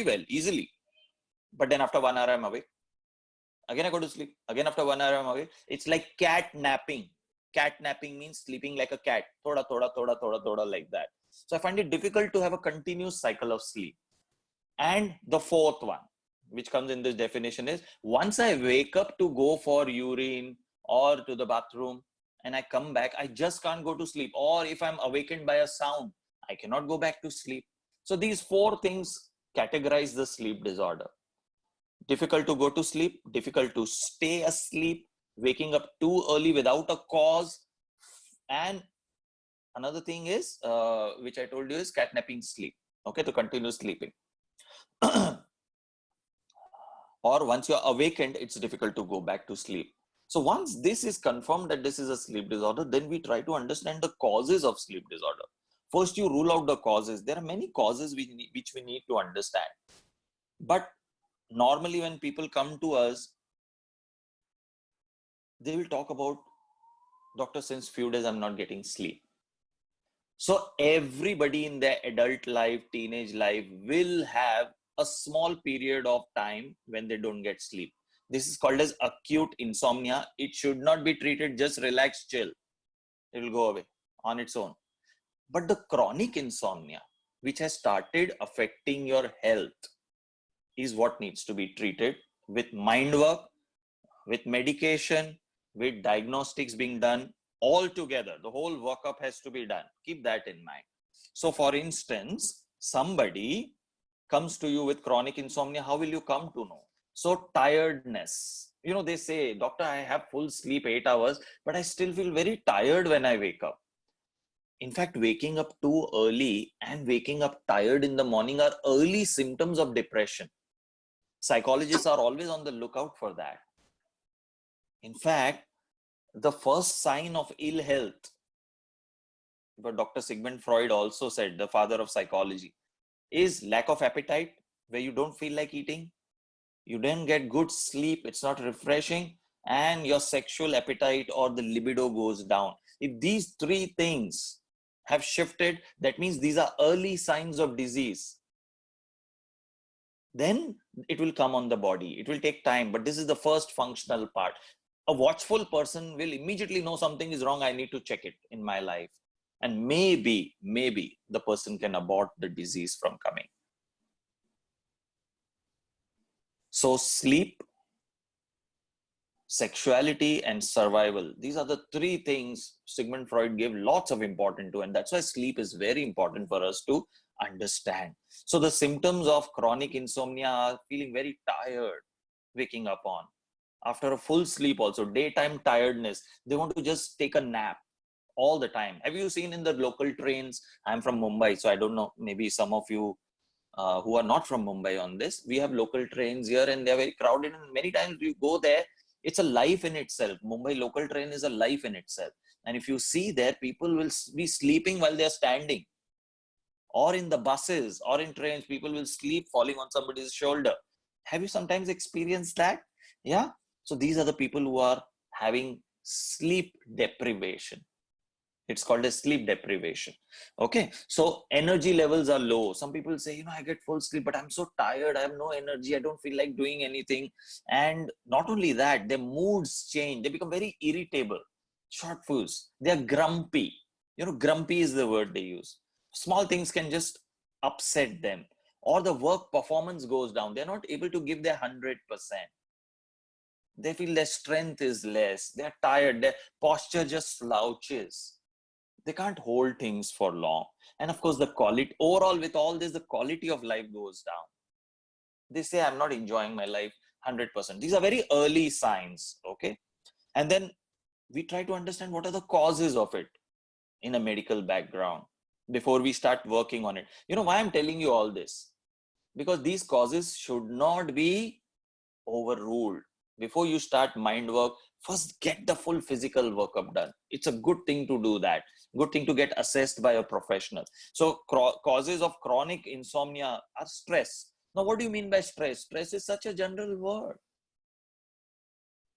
very well, easily. But then after 1 hour, I'm awake. Again, I go to sleep. Again, after 1 hour, I'm awake. It's like cat napping. Cat napping means sleeping like a cat. Thoda, thoda, thoda, thoda, thoda, like that. So I find it difficult to have a continuous cycle of sleep. And the fourth one, which comes in this definition, is once I wake up to go for urine or to the bathroom and I come back, I just can't go to sleep. Or if I'm awakened by a sound, I cannot go back to sleep. So these four things categorize the sleep disorder. Difficult to go to sleep, difficult to stay asleep, waking up too early without a cause, and another thing is, which I told you, is catnapping sleep, okay, to continue sleeping. Or once you're awakened, it's difficult to go back to sleep. So once this is confirmed that this is a sleep disorder, then we try to understand the causes of sleep disorder. First, you rule out the causes. There are many causes which we need to understand. But normally when people come to us, they will talk about, doctor, since few days I'm not getting sleep. So everybody in their adult life, teenage life will have a small period of time when they don't get sleep. This is called as acute insomnia. It should not be treated, just relax, chill. It will go away on its own. But the chronic insomnia, which has started affecting your health, is what needs to be treated with mind work, with medication, with diagnostics being done all together. The whole workup has to be done. Keep that in mind. So for instance, somebody comes to you with chronic insomnia, how will you come to know? So tiredness, you know, they say, doctor, I have full sleep 8 hours, but I still feel very tired when I wake up. In fact, waking up too early and waking up tired in the morning are early symptoms of depression. Psychologists are always on the lookout for that. In fact, the first sign of ill health, but Dr. Sigmund Freud also said, the father of psychology, is lack of appetite, where you don't feel like eating, you don't get good sleep, it's not refreshing, and your sexual appetite or the libido goes down. If these three things have shifted, that means these are early signs of disease. Then it will come on the body. It will take time, but this is the first functional part. A watchful person will immediately know something is wrong. I need to check it in my life. And maybe the person can abort the disease from coming. So sleep, sexuality, and survival. These are the three things Sigmund Freud gave lots of importance to. And that's why sleep is very important for us to understand. So the symptoms of chronic insomnia are feeling very tired, waking up on. After a full sleep also, daytime tiredness, they want to just take a nap all the time. Have you seen in the local trains? I'm from Mumbai, so I don't know, maybe some of you who are not from Mumbai on this. We have local trains here and they're very crowded, and many times you go there, it's a life in itself. Mumbai local train is a life in itself. And if you see there, people will be sleeping while they're standing. Or in the buses or in trains, people will sleep falling on somebody's shoulder. Have you sometimes experienced that? Yeah. So these are the people who are having sleep deprivation. It's called as sleep deprivation. Okay. So energy levels are low. Some people say, you know, I get full sleep, but I'm so tired. I have no energy. I don't feel like doing anything. And not only that, their moods change. They become very irritable, short fuse. They're grumpy. You know, grumpy is the word they use. Small things can just upset them, or the work performance goes down. They're not able to give their 100%. They feel their strength is less. They're tired. Their posture just slouches. They can't hold things for long. And of course, the quality, overall with all this, the quality of life goes down. They say, I'm not enjoying my life 100%. These are very early signs. Okay. And then we try to understand what are the causes of it in a medical background before we start working on it. You know why I'm telling you all this? Because these causes should not be overruled. Before you start mind work, first get the full physical workup done. It's a good thing to do that. Good thing to get assessed by a professional. So causes of chronic insomnia are stress. Now, what do you mean by stress? Stress is such a general word.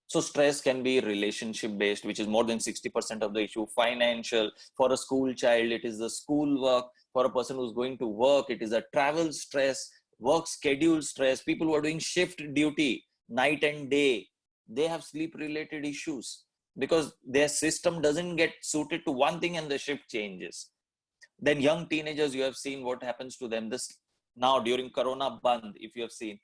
So stress can be relationship based, which is more than 60% of the issue. Financial, for a school child, it is the school work. For a person who's going to work, it is a travel stress. work schedule stress, people who are doing shift duty, night and day, they have sleep related issues because their system doesn't get suited to one thing and the shift changes. Then young teenagers, you have seen what happens to them. This now during Corona Bandh, if you have seen,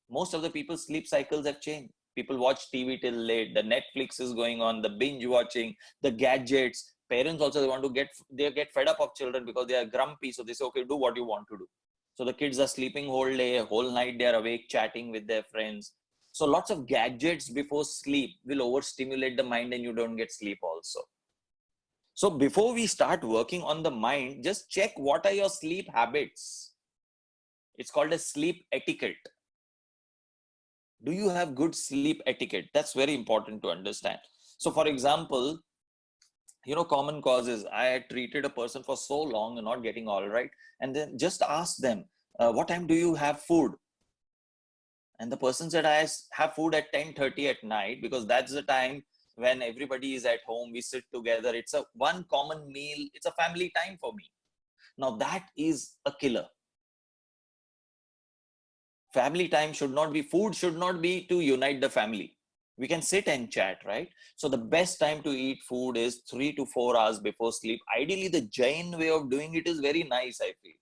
most of the people's sleep cycles have changed. People watch TV till late. The Netflix is going on, the binge watching, the gadgets. Parents also they get fed up of children because they are grumpy. So they say, okay, do what you want to do. So the kids are sleeping whole day, whole night they are awake chatting with their friends. So lots of gadgets before sleep will overstimulate the mind and you don't get sleep also. So before we start working on the mind, just check what are your sleep habits. It's called a sleep etiquette. Do you have good sleep etiquette? That's very important to understand. So for example, common causes. I had treated a person for so long and not getting all right. And then just ask them, what time do you have food? And the person said, I have food at 10:30 at night because that's the time when everybody is at home. We sit together. It's a one common meal. It's a family time for me. Now that is a killer. Family time should not be, food should not be to unite the family. We can sit and chat, right? So the best time to eat food is 3 to 4 hours before sleep. Ideally, the Jain way of doing it is very nice, I feel.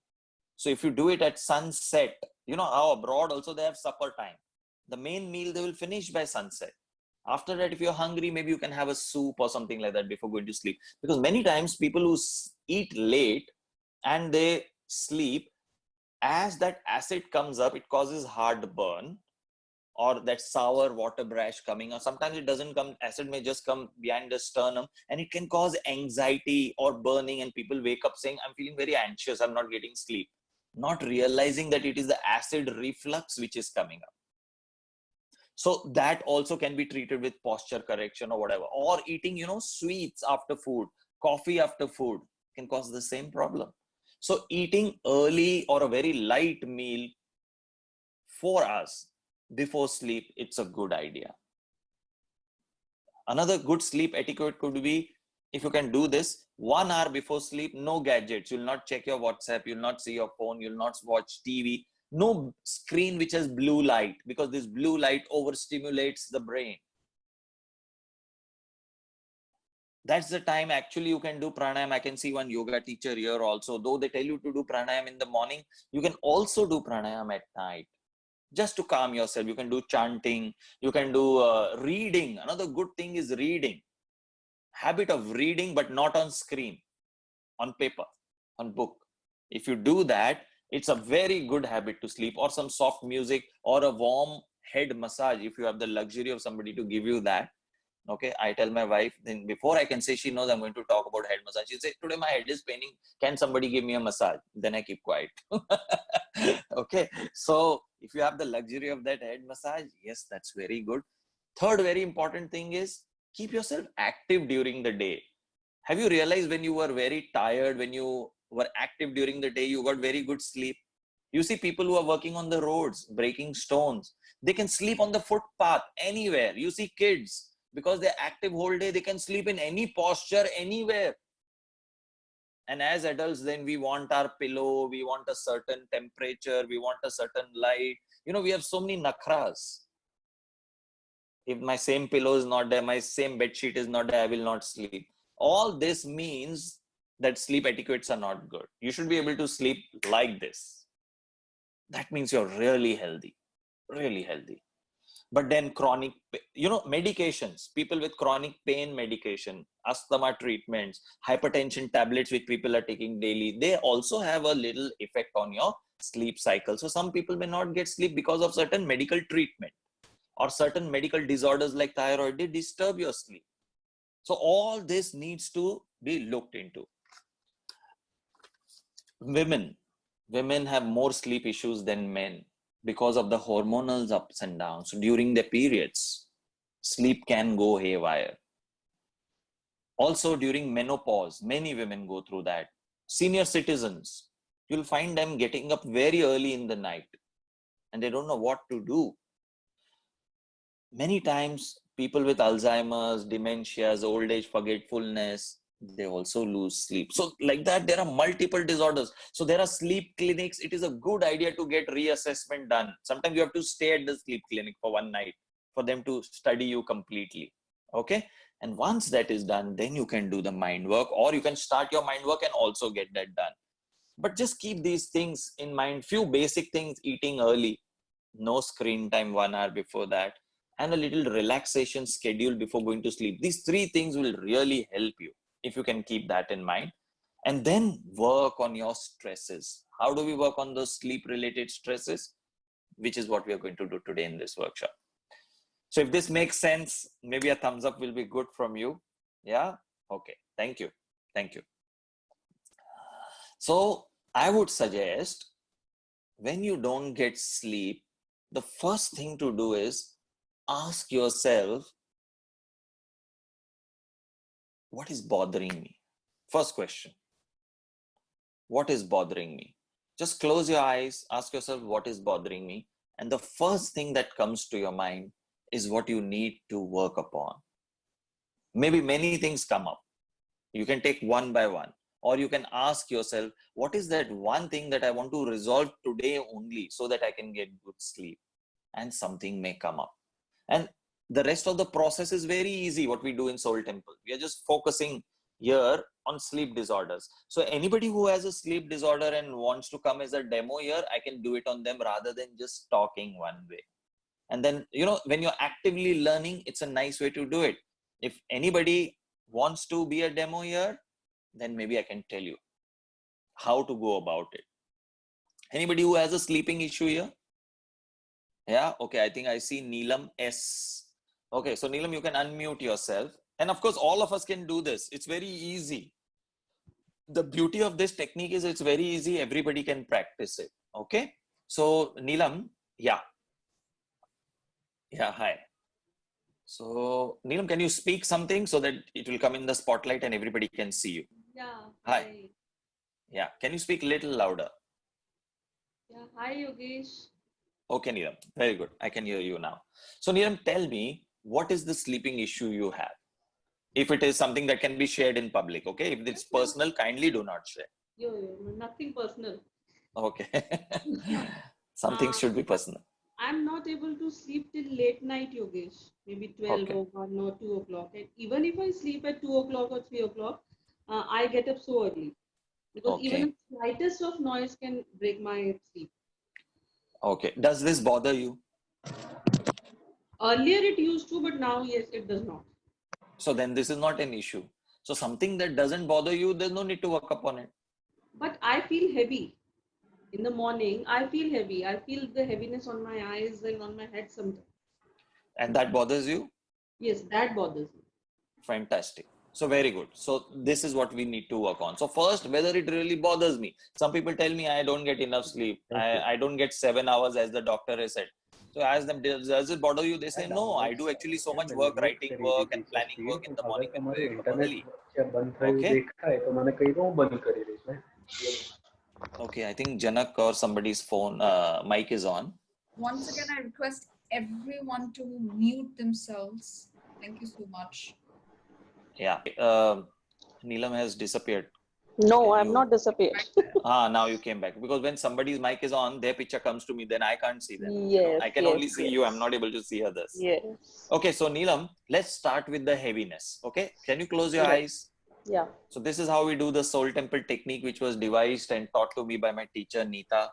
So if you do it at sunset, how abroad also they have supper time. The main meal they will finish by sunset. After that, if you're hungry, maybe you can have a soup or something like that before going to sleep. Because many times people who eat late and they sleep, as that acid comes up, it causes heartburn or that sour water brash coming, or sometimes it doesn't come, acid may just come behind the sternum and it can cause anxiety or burning, and people wake up saying, I'm feeling very anxious, I'm not getting sleep, not realizing that it is the acid reflux which is coming up. So that also can be treated with posture correction or whatever, or eating, sweets after food, coffee after food can cause the same problem. So eating early or a very light meal 4 hours before sleep, it's a good idea. Another good sleep etiquette could be, if you can do this, 1 hour before sleep, no gadgets. You'll not check your WhatsApp, you'll not see your phone, you'll not watch TV, no screen which has blue light, because this blue light overstimulates the brain. That's the time actually you can do pranayam. I can see one yoga teacher here also. Though they tell you to do pranayam in the morning, you can also do pranayam at night, just to calm yourself. You can do chanting, you can do reading. Another good thing is reading. Habit of reading, but not on screen, on paper, on book. If you do that, it's a very good habit to sleep. Or some soft music or a warm head massage, if you have the luxury of somebody to give you that. Okay, I tell my wife, then before I can say she knows I'm going to talk about head massage, she says, today my head is paining, can somebody give me a massage? Then I keep quiet. Okay, so if you have the luxury of that head massage, yes, that's very good. Third very important thing is, keep yourself active during the day. Have you realized when you were very tired, when you were active during the day, you got very good sleep? You see people who are working on the roads, breaking stones, they can sleep on the footpath anywhere. You see kids, because they're active whole day, they can sleep in any posture, anywhere. And as adults, then we want our pillow, we want a certain temperature, we want a certain light. We have so many nakhras. If my same pillow is not there, my same bed sheet is not there, I will not sleep. All this means that sleep etiquettes are not good. You should be able to sleep like this. That means you're really healthy, really healthy. But then chronic, medications, people with chronic pain medication, asthma treatments, hypertension tablets which people are taking daily, they also have a little effect on your sleep cycle. So some people may not get sleep because of certain medical treatment, or certain medical disorders like thyroid, they disturb your sleep. So all this needs to be looked into. Women have more sleep issues than men, because of the hormonal ups and downs. So during the periods, sleep can go haywire. Also during menopause, many women go through that. Senior citizens, you'll find them getting up very early in the night and they don't know what to do. Many times people with Alzheimer's, dementias, old age forgetfulness, they also lose sleep. So like that, there are multiple disorders. So there are sleep clinics. It is a good idea to get reassessment done. Sometimes you have to stay at the sleep clinic for one night for them to study you completely. Okay. And once that is done, then you can do the mind work, or you can start your mind work and also get that done. But just keep these things in mind. Few basic things: eating early, no screen time 1 hour before that, and a little relaxation schedule before going to sleep. These three things will really help you if you can keep that in mind. And then work on your stresses. How do we work on those sleep related stresses? Which is what we are going to do today in this workshop. So if this makes sense, maybe a thumbs up will be good from you. Yeah. Okay. Thank you. Thank you. So I would suggest, when you don't get sleep, the first thing to do is ask yourself, what is bothering me? First question, what is bothering me? Just close your eyes, ask yourself, what is bothering me? And the first thing that comes to your mind is what you need to work upon. Maybe many things come up. You can take one by one, or you can ask yourself, what is that one thing that I want to resolve today only so that I can get good sleep? And something may come up. And the rest of the process is very easy. What we do in Soul Temple, we are just focusing here on sleep disorders. So anybody who has a sleep disorder and wants to come as a demo here, I can do it on them rather than just talking one way. And then, when you're actively learning, it's a nice way to do it. If anybody wants to be a demo here, then maybe I can tell you how to go about it. Anybody who has a sleeping issue here? Yeah. Okay. I think I see Neelam S. Okay. So Neelam, you can unmute yourself. And of course, all of us can do this. It's very easy. The beauty of this technique is it's very easy. Everybody can practice it. Okay. So Neelam, yeah. Yeah. Hi. So Neelam, can you speak something so that it will come in the spotlight and everybody can see you? Yeah. Hi. Yeah. Can you speak a little louder? Yeah. Hi, Yogesh. Okay, Neelam. Very good. I can hear you now. So Neelam, tell me, what is the sleeping issue you have? If it is something that can be shared in public, okay? If it's personal, kindly do not share. Nothing personal. Okay. Something should be personal. I'm not able to sleep till late night, Yogesh. Maybe 12 Okay. or 1 or 2 o'clock. And even if I sleep at 2 o'clock or 3 o'clock, I get up so early. Because even Okay. the slightest of noise can break my sleep. Okay. Does this bother you? Earlier it used to, but now, yes, it does not. So then this is not an issue. So something that doesn't bother you, there's no need to work upon it. But I feel heavy. In the morning, I feel heavy. I feel the heaviness on my eyes and on my head sometimes. And that bothers you? Yes, that bothers me. Fantastic. So very good. So this is what we need to work on. So first, whether it really bothers me. Some people tell me I don't get enough sleep. I don't get 7 hours as the doctor has said. So I ask them, does it bother you? They say, no, I do actually so much work, writing work and planning work in the morning when I wake up early. Okay. Okay, I think Janak or somebody's phone mic is on. Once again, I request everyone to mute themselves. Thank you so much. Yeah. Neelam has disappeared. No, I'm not disappeared. Now you came back. Because when somebody's mic is on, their picture comes to me, then I can't see them. Yes, I can only see you. I'm not able to see others. Yes. Okay, so Neelam, let's start with the heaviness. Okay, can you close your eyes? Yeah. So this is how we do the Soul Temple technique, which was devised and taught to me by my teacher, Neeta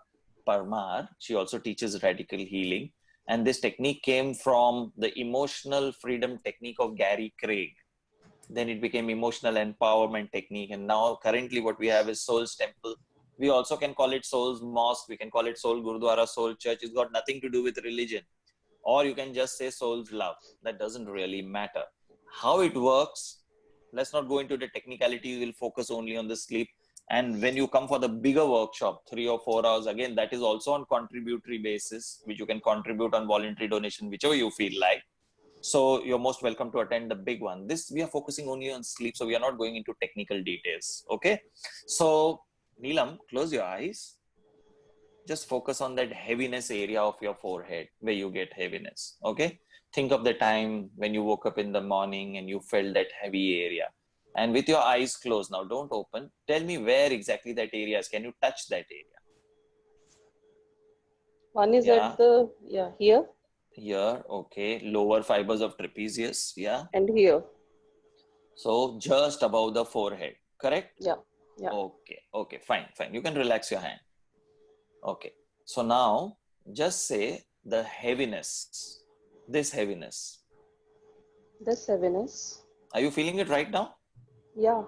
Parmar. She also teaches radical healing. And this technique came from the emotional freedom technique of Gary Craig. Then it became emotional empowerment technique. And now currently what we have is Soul's Temple. We also can call it Soul's Mosque. We can call it Soul Gurudwara, Soul Church. It's got nothing to do with religion. Or you can just say Soul's Love. That doesn't really matter. How it works, let's not go into the technicality. We'll focus only on the sleep. And when you come for the bigger workshop, 3 or 4 hours, again, that is also on contributory basis, which you can contribute on voluntary donation, whichever you feel like. So you're most welcome to attend the big one. This, we are focusing only on sleep, so we are not going into technical details. Okay. So Neelam, close your eyes. Just focus on that heaviness area of your forehead where you get heaviness. Okay. Think of the time when you woke up in the morning and you felt that heavy area. And with your eyes closed now, don't open. Tell me where exactly that area is. Can you touch that area? One is Yeah. at the, here Here, okay. Lower fibers of trapezius, yeah. and here. So just above the forehead, correct? Yeah. Yeah. Okay, fine. You can relax your hand. Okay. So now just say the heaviness, this heaviness. This heaviness. Are you feeling it right now? Yeah.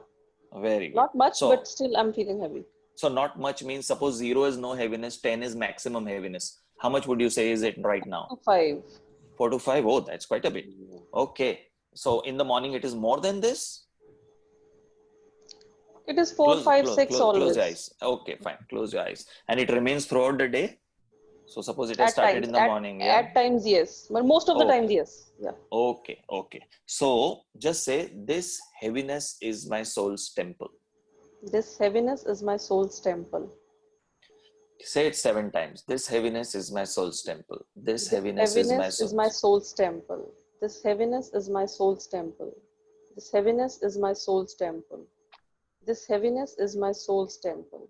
Very good. Not much, So, but still I'm feeling heavy. so not much means suppose 0 is no heaviness, 10 is maximum heaviness. How much would you say is it right now? 5. 4 to 5. Oh, that's quite a bit. Okay. So in the morning it is more than this? It is 4, 5, 6 always. Close your eyes. Okay, fine. Close your eyes. And it remains throughout the day? So suppose it has started in the morning, yeah? At times, yes. But most of the times, yes. Yeah. Okay. So just say, this heaviness is my soul's temple. This heaviness is my soul's temple. Say it 7 times. This heaviness is my soul's temple. This heaviness is my soul's temple. This heaviness is my soul's temple. This heaviness is my soul's temple. This heaviness is my soul's temple.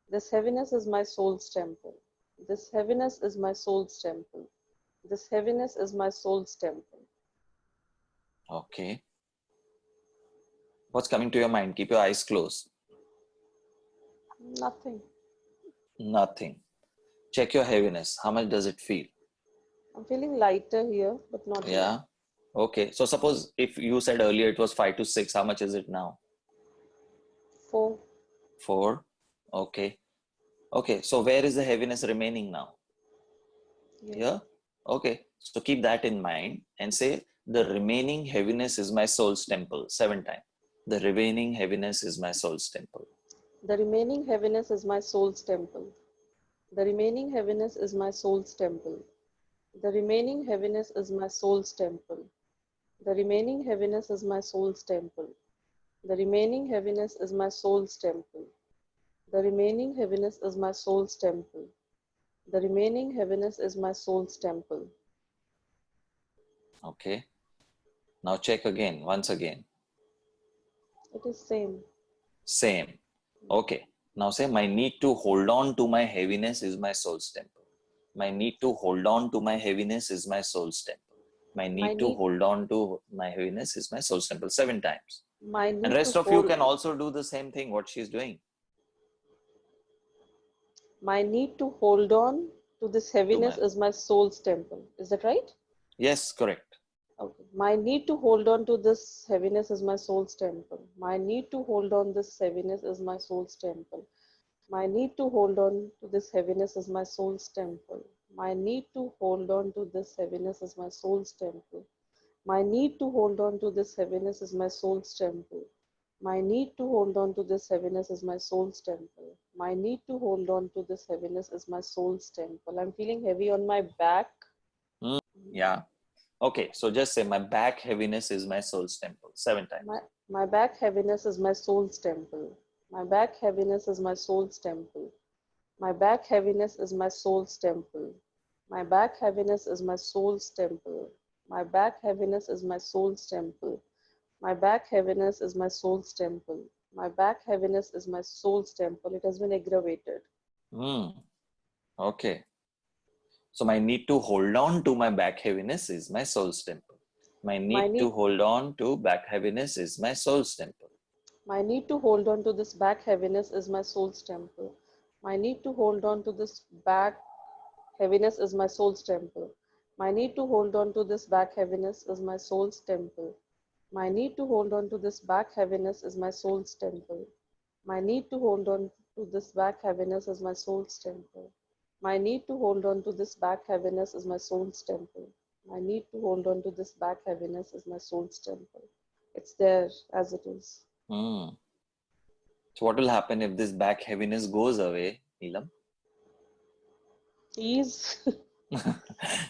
This heaviness is my soul's temple. This heaviness is my soul's temple. This heaviness is my soul's temple. Okay. What's coming to your mind? Keep your eyes closed. Nothing. Check your heaviness. How much does it feel? I'm feeling lighter here, but not here. Yeah. Okay. So suppose if you said earlier it was 5 to 6, how much is it now? 4. 4. Okay. So where is the heaviness remaining now? Here. Okay. So keep that in mind and say, the remaining heaviness is my soul's temple. 7 times. The remaining heaviness is my soul's temple. The remaining heaviness is my soul's temple. The remaining heaviness is my soul's temple. The remaining heaviness is my soul's temple. The remaining heaviness is my soul's temple. The remaining heaviness is my soul's temple. The remaining heaviness is my soul's temple. The remaining heaviness is my soul's temple. Okay. Now check again, once again. It is same. Same. Okay. Now say, my need to hold on to my heaviness is my soul's temple. My need to hold on to my heaviness is my soul's temple. My need to hold on to my heaviness is my soul's temple. 7 times. And rest of you can also do the same thing, what she's doing. My need to hold on to this heaviness is my soul's temple. Is that right? Yes, correct. Okay. My need to hold on to this heaviness is my soul's temple. My need to hold on this heaviness is my soul's temple. My need to hold on to this heaviness is my soul's temple. My need to hold on to this heaviness is my soul's temple. My need to hold on to this heaviness is my soul's temple. My need to hold on to this heaviness is my soul's temple. My need to hold on to this heaviness is my soul's temple. I'm feeling heavy on my back. Yeah. Okay, so just say, my back heaviness is my soul's temple. 7 times. My back heaviness is my soul's temple. My back heaviness is my soul's temple. My back heaviness is my soul's temple. My back heaviness is my soul's temple. My back heaviness is my soul's temple. My back heaviness is my soul's temple. My back heaviness is my soul's temple. It has been aggravated. Okay. So my need to hold on to my back heaviness is my soul's temple. My need to hold on to back heaviness is my soul's temple. My need to hold on to this back heaviness is my soul's temple. My need to hold on to this back heaviness is my soul's temple. My need to hold on to this back heaviness is my soul's temple. My need to hold on to this back heaviness is my soul's temple. My need to hold on to this back heaviness is my soul's temple. My need to hold on to this back heaviness is my soul's temple. My need to hold on to this back heaviness is my soul's temple. It's there as it is. So what will happen if this back heaviness goes away, Neelam? Ease.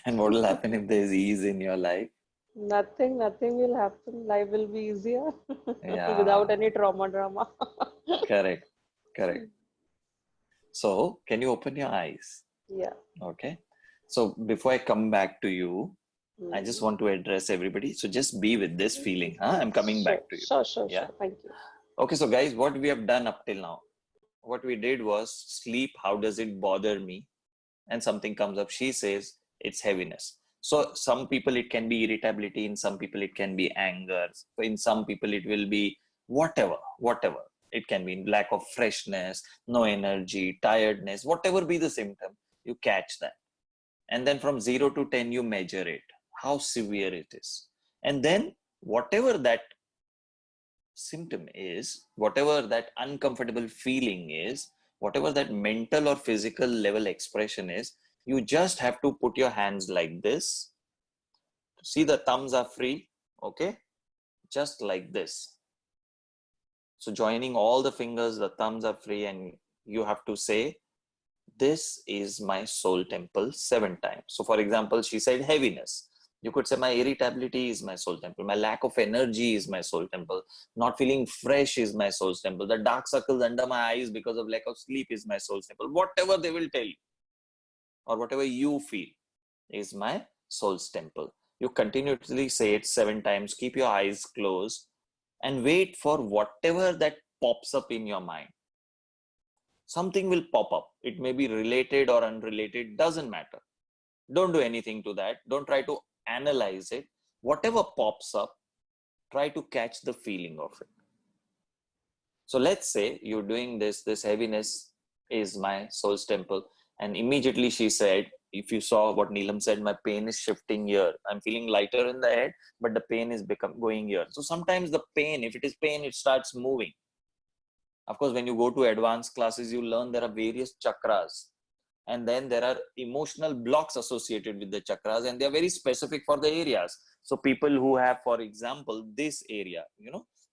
And what will happen if there is ease in your life? Nothing will happen. Life will be easier without any drama. Correct. So, can you open your eyes? Yeah. Okay. So, before I come back to you, I just want to address everybody. So just be with this feeling. I'm coming back to you. Sure. Yeah. Thank you. Okay, so guys, what we have done up till now, what we did was sleep. How does it bother me? And something comes up. She says it's heaviness. So some people it can be irritability. In some people it can be anger. In some people it will be whatever. It can be lack of freshness, no energy, tiredness, whatever be the symptom, you catch that. And then from 0 to 10, you measure it, how severe it is. And then whatever that symptom is, whatever that uncomfortable feeling is, whatever that mental or physical level expression is, you just have to put your hands like this. See, the thumbs are free, okay? Just like this. So joining all the fingers, the thumbs are free, and you have to say, this is my soul temple 7 times. So for example, she said heaviness. You could say my irritability is my soul temple. My lack of energy is my soul temple. Not feeling fresh is my soul temple. The dark circles under my eyes because of lack of sleep is my soul temple. Whatever they will tell you or whatever you feel is my soul's temple. You continuously say it 7 times. Keep your eyes closed and wait for whatever that pops up in your mind. Something will pop up. It may be related or unrelated, doesn't matter. Don't do anything to that. Don't try to analyze it. Whatever pops up, try to catch the feeling of it. So let's say you're doing this heaviness is my soul's temple. And immediately she said, if you saw what Neelam said, my pain is shifting here. I'm feeling lighter in the head, but the pain is going here. So sometimes the pain, if it is pain, it starts moving. Of course, when you go to advanced classes, you learn there are various chakras. And then there are emotional blocks associated with the chakras, and they are very specific for the areas. So people who have, for example, this area,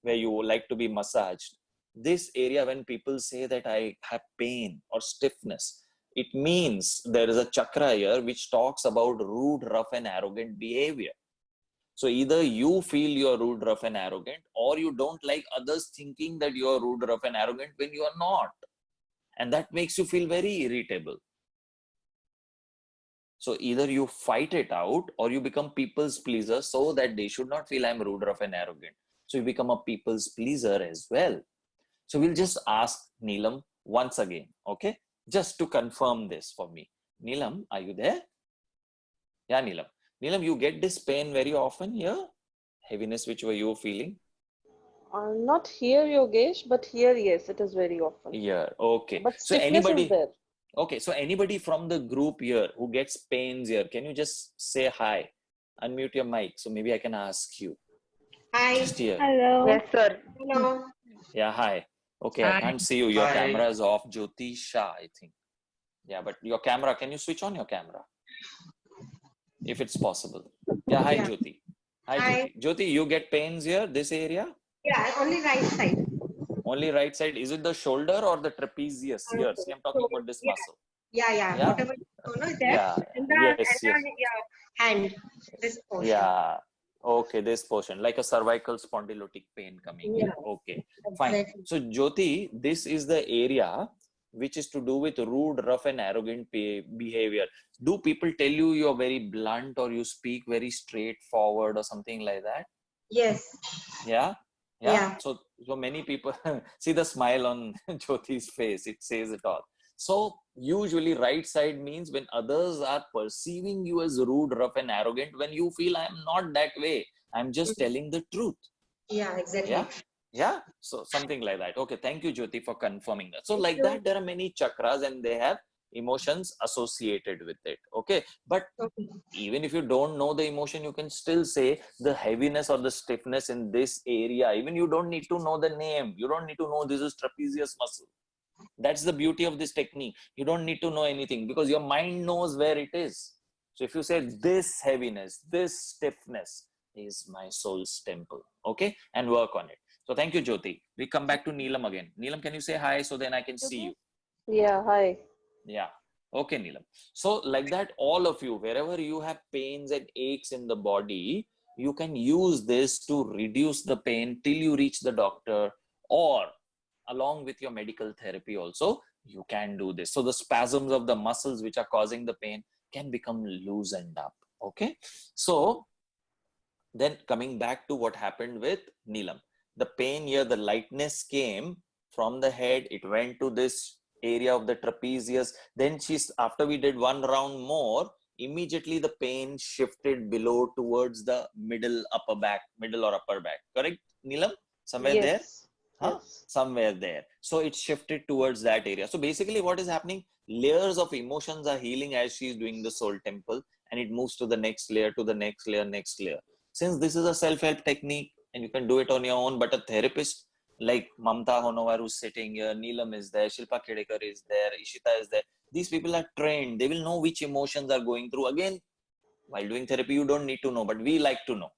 where you like to be massaged, this area, when people say that I have pain or stiffness, it means there is a chakra here which talks about rude, rough, and arrogant behavior. So either you feel you're rude, rough, and arrogant, or you don't like others thinking that you're rude, rough, and arrogant when you are not. And that makes you feel very irritable. So either you fight it out or you become people's pleaser so that they should not feel I'm rude, rough, and arrogant. So you become a people's pleaser as well. So we'll just ask Neelam once again, okay? Just to confirm this for me. Neelam, are you there? Yeah, Neelam. Neelam, you get this pain very often here? Heaviness which were you feeling? Not here, Yogesh, but here, yes, it is very often. Here, okay. But So stiffness is there. Okay, so anybody from the group here who gets pains here, can you just say hi? Unmute your mic, so maybe I can ask you. Hi. Just here. Hello. Yes, sir. Hello. Yeah, hi. Okay, Hi. I can't see you. Your Hi. camera is off. Jyoti Shah, I think. Yeah, but your camera, can you switch on your camera? If it's possible. Yeah, hi, Yeah. Jyoti. Hi, Hi. Jyoti. Jyoti, you get pains here, this area? Yeah, only right side. Only right side. Is it the shoulder or the trapezius? Here, see, I'm talking about this muscle. Yeah. Yeah? Whatever you know there. Yeah, And the yes. hand. This portion. Yeah. Okay, this portion, like a cervical spondylotic pain coming here. Okay, fine. Exactly. So, Jyoti, this is the area which is to do with rude, rough, and arrogant behavior. Do people tell you you're very blunt or you speak very straightforward or something like that? Yes. Yeah. Yeah. So many people see the smile on Jyoti's face. It says it all. So usually right side means when others are perceiving you as rude, rough, and arrogant, when you feel I'm not that way, I'm just telling the truth. Yeah, exactly. Yeah. So something like that. Okay. Thank you, Jyoti, for confirming that. So Thank like you. that, there are many chakras and they have emotions associated with it. Okay. But Okay. even if you don't know the emotion, you can still say the heaviness or the stiffness in this area. Even you don't need to know the name. You don't need to know this is trapezius muscle. That's the beauty of this technique. You don't need to know anything because your mind knows where it is. So if you say this heaviness, this stiffness is my soul's temple, okay? And work on it. So thank you, Jyoti. We come back to Neelam again. Neelam, can you say hi so then I can see you? Yeah, hi. Yeah. Okay, Neelam. So like that, all of you, wherever you have pains and aches in the body, you can use this to reduce the pain till you reach the doctor, or along with your medical therapy also, you can do this. So the spasms of the muscles which are causing the pain can become loosened up. Okay. So then coming back to what happened with Neelam, the pain here, the lightness came from the head, it went to this area of the trapezius. Then after we did one round more, immediately the pain shifted below towards the middle or upper back. Correct, Neelam? Somewhere there? Yes. Huh? Yes. Somewhere there. So it shifted towards that area. So basically what is happening? Layers of emotions are healing as she's doing the soul temple, and it moves to the next layer, to the next layer, next layer. Since this is a self-help technique and you can do it on your own, but a therapist like Mamta Honovar who's sitting here, Neelam is there, Shilpa Kedekar is there, Ishita is there. These people are trained. They will know which emotions are going through. Again, while doing therapy, you don't need to know, but we like to know.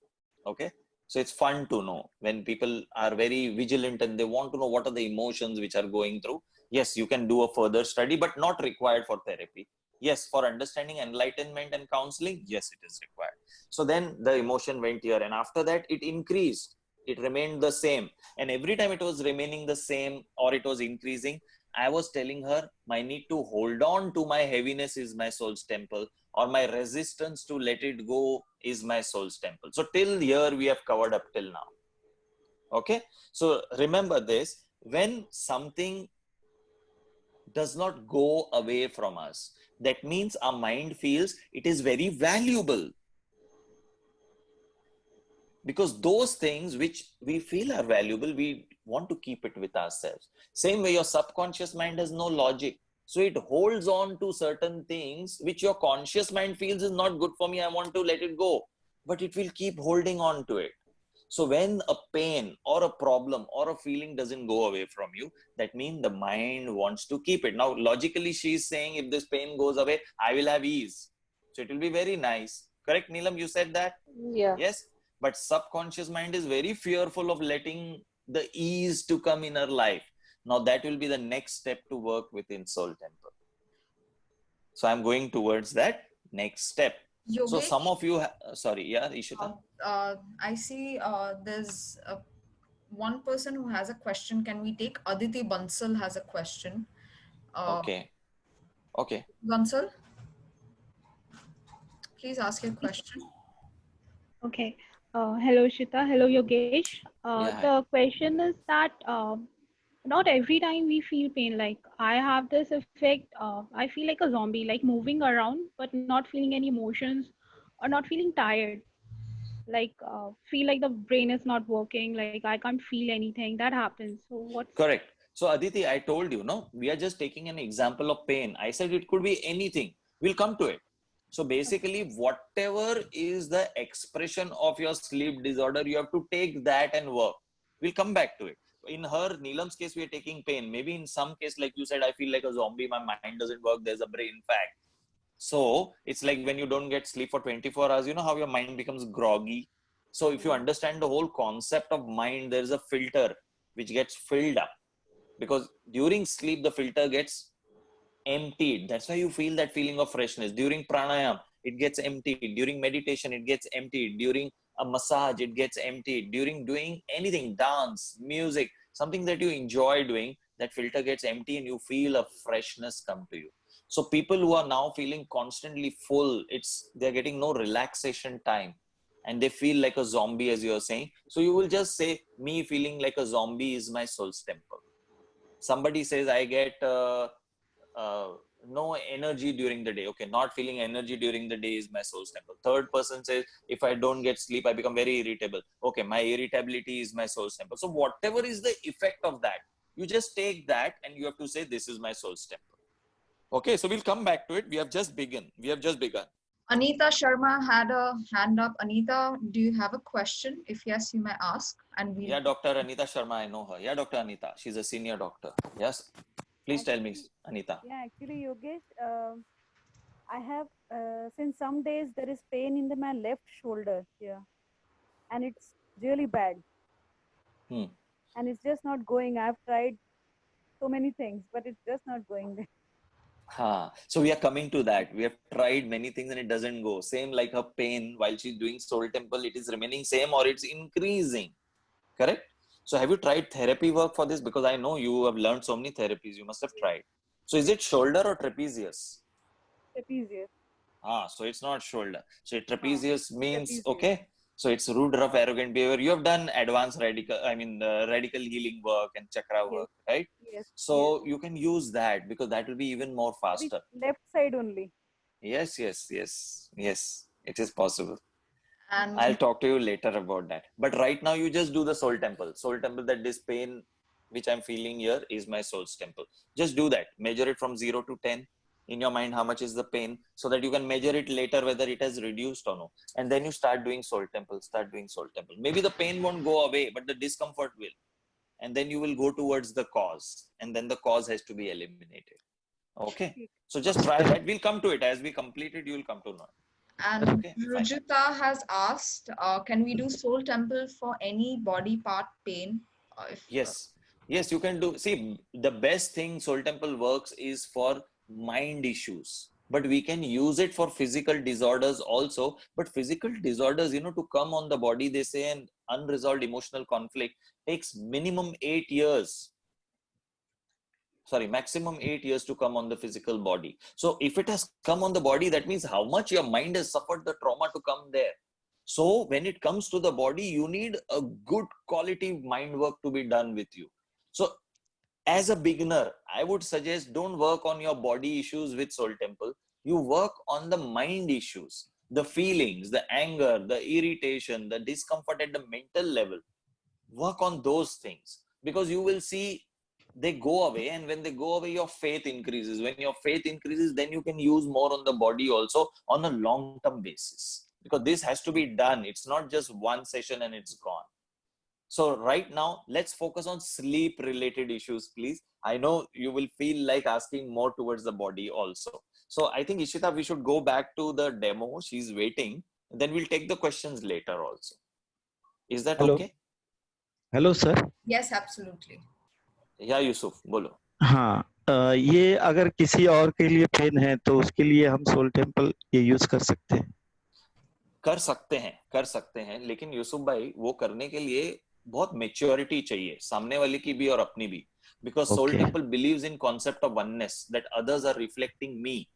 Okay. So it's fun to know when people are very vigilant and they want to know what are the emotions which are going through. Yes, you can do a further study, but not required for therapy. Yes, for understanding enlightenment and counseling, yes, it is required. So then the emotion went here, and after that it increased. It remained the same. And every time it was remaining the same or it was increasing, I was telling her, my need to hold on to my heaviness is my soul's temple, or my resistance to let it go is my soul's temple. So till here we have covered up till now. Okay. So remember this, when something does not go away from us, that means our mind feels it is very valuable. Because those things which we feel are valuable, we want to keep it with ourselves. Same way, your subconscious mind has no logic. So it holds on to certain things which your conscious mind feels is not good for me. I want to let it go. But it will keep holding on to it. So when a pain or a problem or a feeling doesn't go away from you, that means the mind wants to keep it. Now, logically, she's saying if this pain goes away, I will have ease. So it will be very nice. Correct, Neelam? You said that? Yeah. Yes. But subconscious mind is very fearful of letting the ease to come in her life. Now that will be the next step to work within soul temple. So I'm going towards that next step. So some Yogesh, of you, sorry, yeah, Ishita. I see there's one person who has a question. Can we take Aditi Bansal has a question? Okay. Okay. Bansal, please ask your question. Okay. Hello, Shita. Hello, Yogesh. Yeah. Hi. The question is that not every time we feel pain. Like I have this effect. I feel like a zombie, like moving around, but not feeling any emotions or not feeling tired. Like feel like the brain is not working. Like I can't feel anything. That happens. So what's Correct. So Aditi, I told you, no, we are just taking an example of pain. I said it could be anything. We'll come to it. So basically, whatever is the expression of your sleep disorder, you have to take that and work. We'll come back to it. In her, Neelam's case, we are taking pain. Maybe in some case, like you said, I feel like a zombie, my mind doesn't work, there's a brain fag. So it's like when you don't get sleep for 24 hours, you know how your mind becomes groggy. So if you understand the whole concept of mind, there's a filter which gets filled up, because during sleep the filter gets emptied. That's why you feel that feeling of freshness. During pranayam it gets emptied, during meditation it gets emptied, during a massage it gets emptied, during doing anything, dance, music, something that you enjoy doing, that filter gets empty and you feel a freshness come to you. So people who are now feeling constantly full, they're getting no relaxation time and they feel like a zombie, as you're saying. So you will just say, me feeling like a zombie is my soul's temple. Somebody says, I get uh, no energy during the day. Okay, not feeling energy during the day is my soul's temple. Third person says, if I don't get sleep, I become very irritable. Okay, my irritability is my soul's temple. So whatever is the effect of that, you just take that and you have to say, this is my soul's temple. Okay, so we'll come back to it. We have just begun. Anita Sharma had a hand up. Anita, do you have a question? If yes, you may ask. And we'll. Yeah, Dr. Anita Sharma, I know her. Yeah, Dr. Anita. She's a senior doctor. Yes. Please tell me, Actually, Anita. yeah, actually, Yogesh, I have since some days there is pain in my left shoulder here, and it's really bad, Hmm. and it's just not going. I've tried so many things, but it's just not going there. So we are coming to that. We have tried many things and it doesn't go. Same like her pain while she's doing soul temple, it is remaining same or it's increasing. Correct? So have you tried therapy work for this? Because I know you have learned so many therapies. You must have tried. So is it shoulder or trapezius? Trapezius. So it's not shoulder. So trapezius means, trapezius. okay. So it's rude, rough, arrogant behavior. You have done advanced radical healing work and chakra Yes, work, right? yes, yes. So you can use that because that will be even more For the faster. left side only. Yes, yes, yes, yes. It is possible. I'll And talk to you later about that. But right now, you just do the soul temple. Soul temple, that this pain which I'm feeling here is my soul's temple. Just do that. Measure it from 0 to 10 in your mind. How much is the pain? So that you can measure it later whether it has reduced or no. And then you start doing soul temple, start doing soul temple. Maybe the pain won't go away, but the discomfort will. And then you will go towards the cause. And then the cause has to be eliminated. Okay. So just try that. We'll come to it. As we complete it, you will come to know. and Okay, fine. Rujita has asked, can we do soul temple for any body part pain? Yes, yes, you can do. See, the best thing Soul Temple works is for mind issues, but we can use it for physical disorders also. But physical disorders, to come on the body, they say an unresolved emotional conflict takes minimum 8 years. Sorry, maximum 8 years to come on the physical body. So if it has come on the body, that means how much your mind has suffered the trauma to come there. So when it comes to the body, you need a good quality mind work to be done with you. So as a beginner, I would suggest don't work on your body issues with Soul Temple. You work on the mind issues, the feelings, the anger, the irritation, the discomfort at the mental level. Work on those things because you will see they go away, and when they go away, your faith increases. When your faith increases, then you can use more on the body also on a long-term basis, because this has to be done. It's not just one session and it's gone. So right now, let's focus on sleep related issues, please. I know you will feel like asking more towards the body also. So I think, Ishita, we should go back to the demo. She's waiting. Then we'll take the questions later also. Is that hello okay? Hello sir. Yes, absolutely. Yeah, Yusuf, bolo. हाँ, ये अगर किसी और के लिए pen है तो उसके लिए हम सोल टेम्पल ये यूज कर सकते हैं. कर सकते हैं, लेकिन यूसुफ भाई वो करने के लिए बहुत मेच्योरिटी चाहिए, सामने वाले की भी और अपनी भी. Because soul Okay. Temple believes in concept of oneness, that others are reflecting me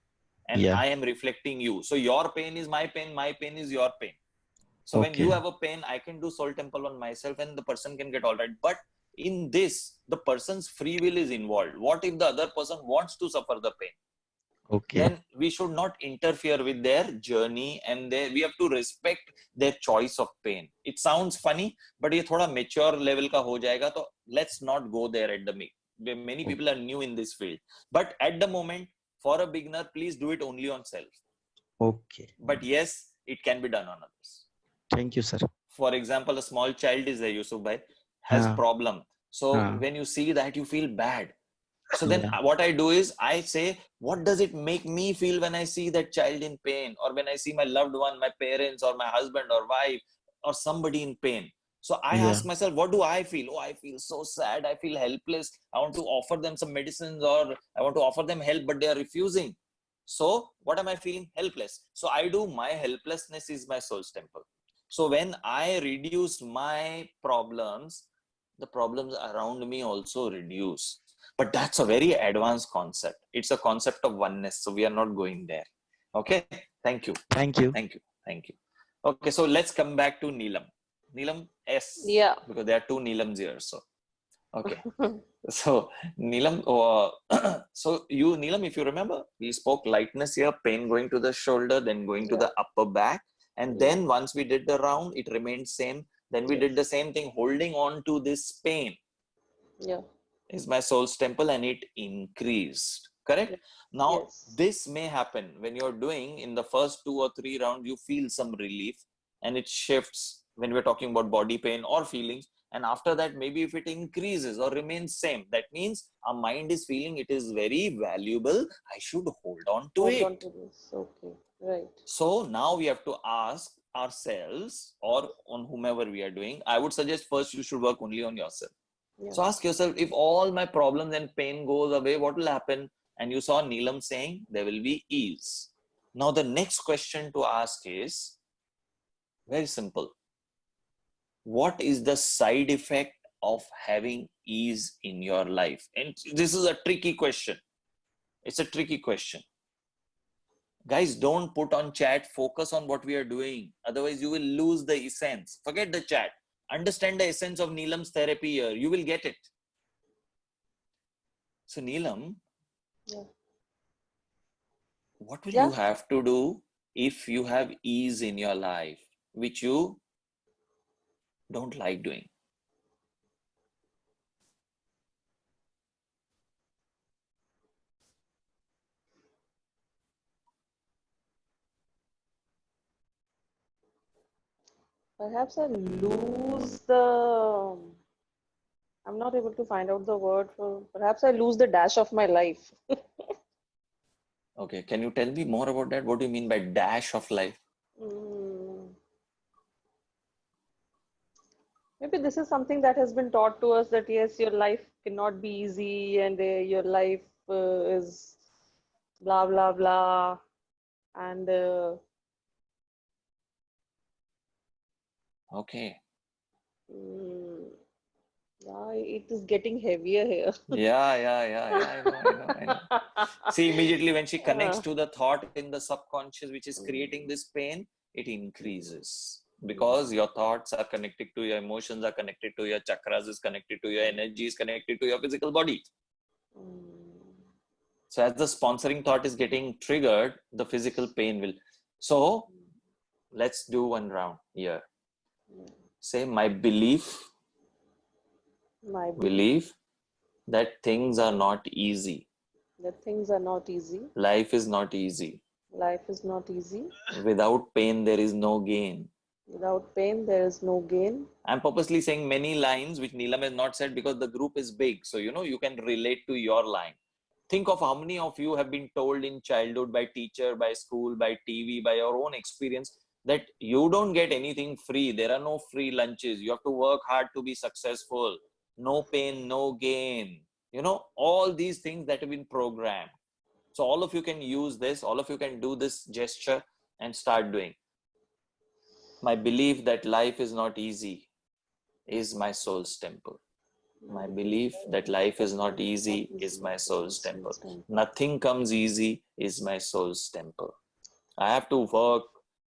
and Yeah. I am reflecting you. So your pain is my pain is your pain. So when Okay. you have a pain, I can do soul temple on myself and the person can get all right. But in this, the person's free will is involved. What if the other person wants to suffer the pain? Okay. Then we should not interfere with their journey, and we have to respect their choice of pain. It sounds funny, but ये थोड़ा mature level का हो जाएगा, तो let's not go there at the beginning. Many people are new in this field, but at the moment, for a beginner, please do it only on self. Okay. But yes, it can be done on others. Thank you, sir. For example, a small child is there, Yusuf bhai, has problem. So when you see that, you feel bad. So then what I do is I say, what does it make me feel when I see that child in pain, or when I see my loved one, my parents or my husband or wife or somebody in pain? So I ask myself, what do I feel? Oh, I feel so sad. I feel helpless. I want to offer them some medicines, or I want to offer them help, but they are refusing. So what am I feeling? Helpless. So I do, my helplessness is my soul's temple. So when I reduce my problems, the problems around me also reduce. But that's a very advanced concept. It's a concept of oneness. So we are not going there. Okay. Thank you. Thank you. Thank you. Thank you. Okay. So let's come back to Neelam. Neelam S. Yeah. Because there are two Neelams here. So, okay. So Neelam, so you, Neelam, if you remember, we spoke lightness here, pain going to the shoulder, then going to the upper back. And then once we did the round, it remained same. Then we did the same thing, holding on to this pain. Yeah. Is my soul's temple, and it increased. Correct? Now, this may happen when you're doing in the first 2 or 3 rounds, you feel some relief and it shifts when we're talking about body pain or feelings. And after that, maybe if it increases or remains same, that means our mind is feeling it is very valuable. I should hold on to it. Hold on to this. Okay. Right. So now we have to ask ourselves, or on whomever we are doing, I would suggest first you should work only on yourself. So ask yourself, if all my problems and pain goes away, what will happen? And you saw Neelam saying there will be ease. Now the next question to ask is very simple. What is the side effect of having ease in your life? And this is a tricky question. It's a tricky question. Guys, don't put on chat. Focus on what we are doing. Otherwise, you will lose the essence. Forget the chat. Understand the essence of Neelam's therapy here. You will get it. So, Neelam, Yeah. what will Yeah. you have to do if you have ease in your life, which you don't like doing? Perhaps I lose the. I'm not able to find out the word for. Perhaps I lose the dash of my life. Okay, can you tell me more about that? What do you mean by dash of life? Maybe this is something that has been taught to us that yes, your life cannot be easy and your life is blah blah blah, and Okay. yeah, it is getting heavier here. Yeah. I know. See, immediately when she connects to the thought in the subconscious, which is creating this pain, it increases. Because your thoughts are connected to your emotions, are connected to your chakras, is connected to your energy, is connected to your physical body. So as the sponsoring thought is getting triggered, the physical pain will. So let's do one round here. Say, my belief that things are not easy. That things are not easy. Life is not easy. Life is not easy. Without pain, there is no gain. Without pain, there is no gain. I'm purposely saying many lines which Neelam has not said because the group is big. So, you can relate to your line. Think of how many of you have been told in childhood by teacher, by school, by TV, by your own experience that you don't get anything free. There are no free lunches. You have to work hard to be successful. No pain, no gain. All these things that have been programmed. So all of you can use this. All of you can do this gesture and start doing. My belief that life is not easy is my soul's temple. My belief that life is not easy is my soul's temple. Nothing comes easy is my soul's temple. I have to work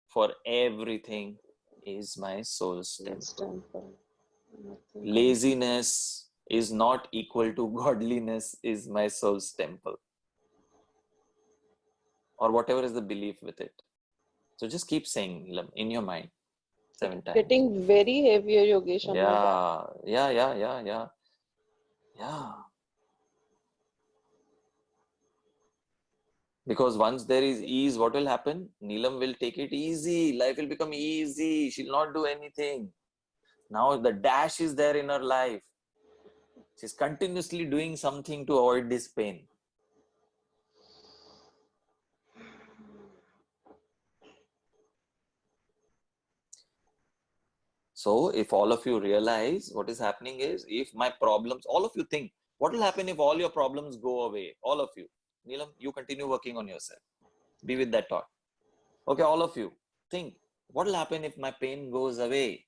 for everything is my soul's temple. Laziness is not equal to godliness is my soul's temple. Or whatever is the belief with it. So just keep saying in your mind 7 times. Getting very heavier, Yogesh. Yeah. Because once there is ease, what will happen? Neelam will take it easy. Life will become easy. She'll not do anything. Now the dash is there in her life. She's continuously doing something to avoid this pain. So if all of you realize what is happening is, if my problems, all of you think, what will happen if all your problems go away? All of you. Neelam, you continue working on yourself. Be with that thought. Okay, all of you think, what will happen if my pain goes away?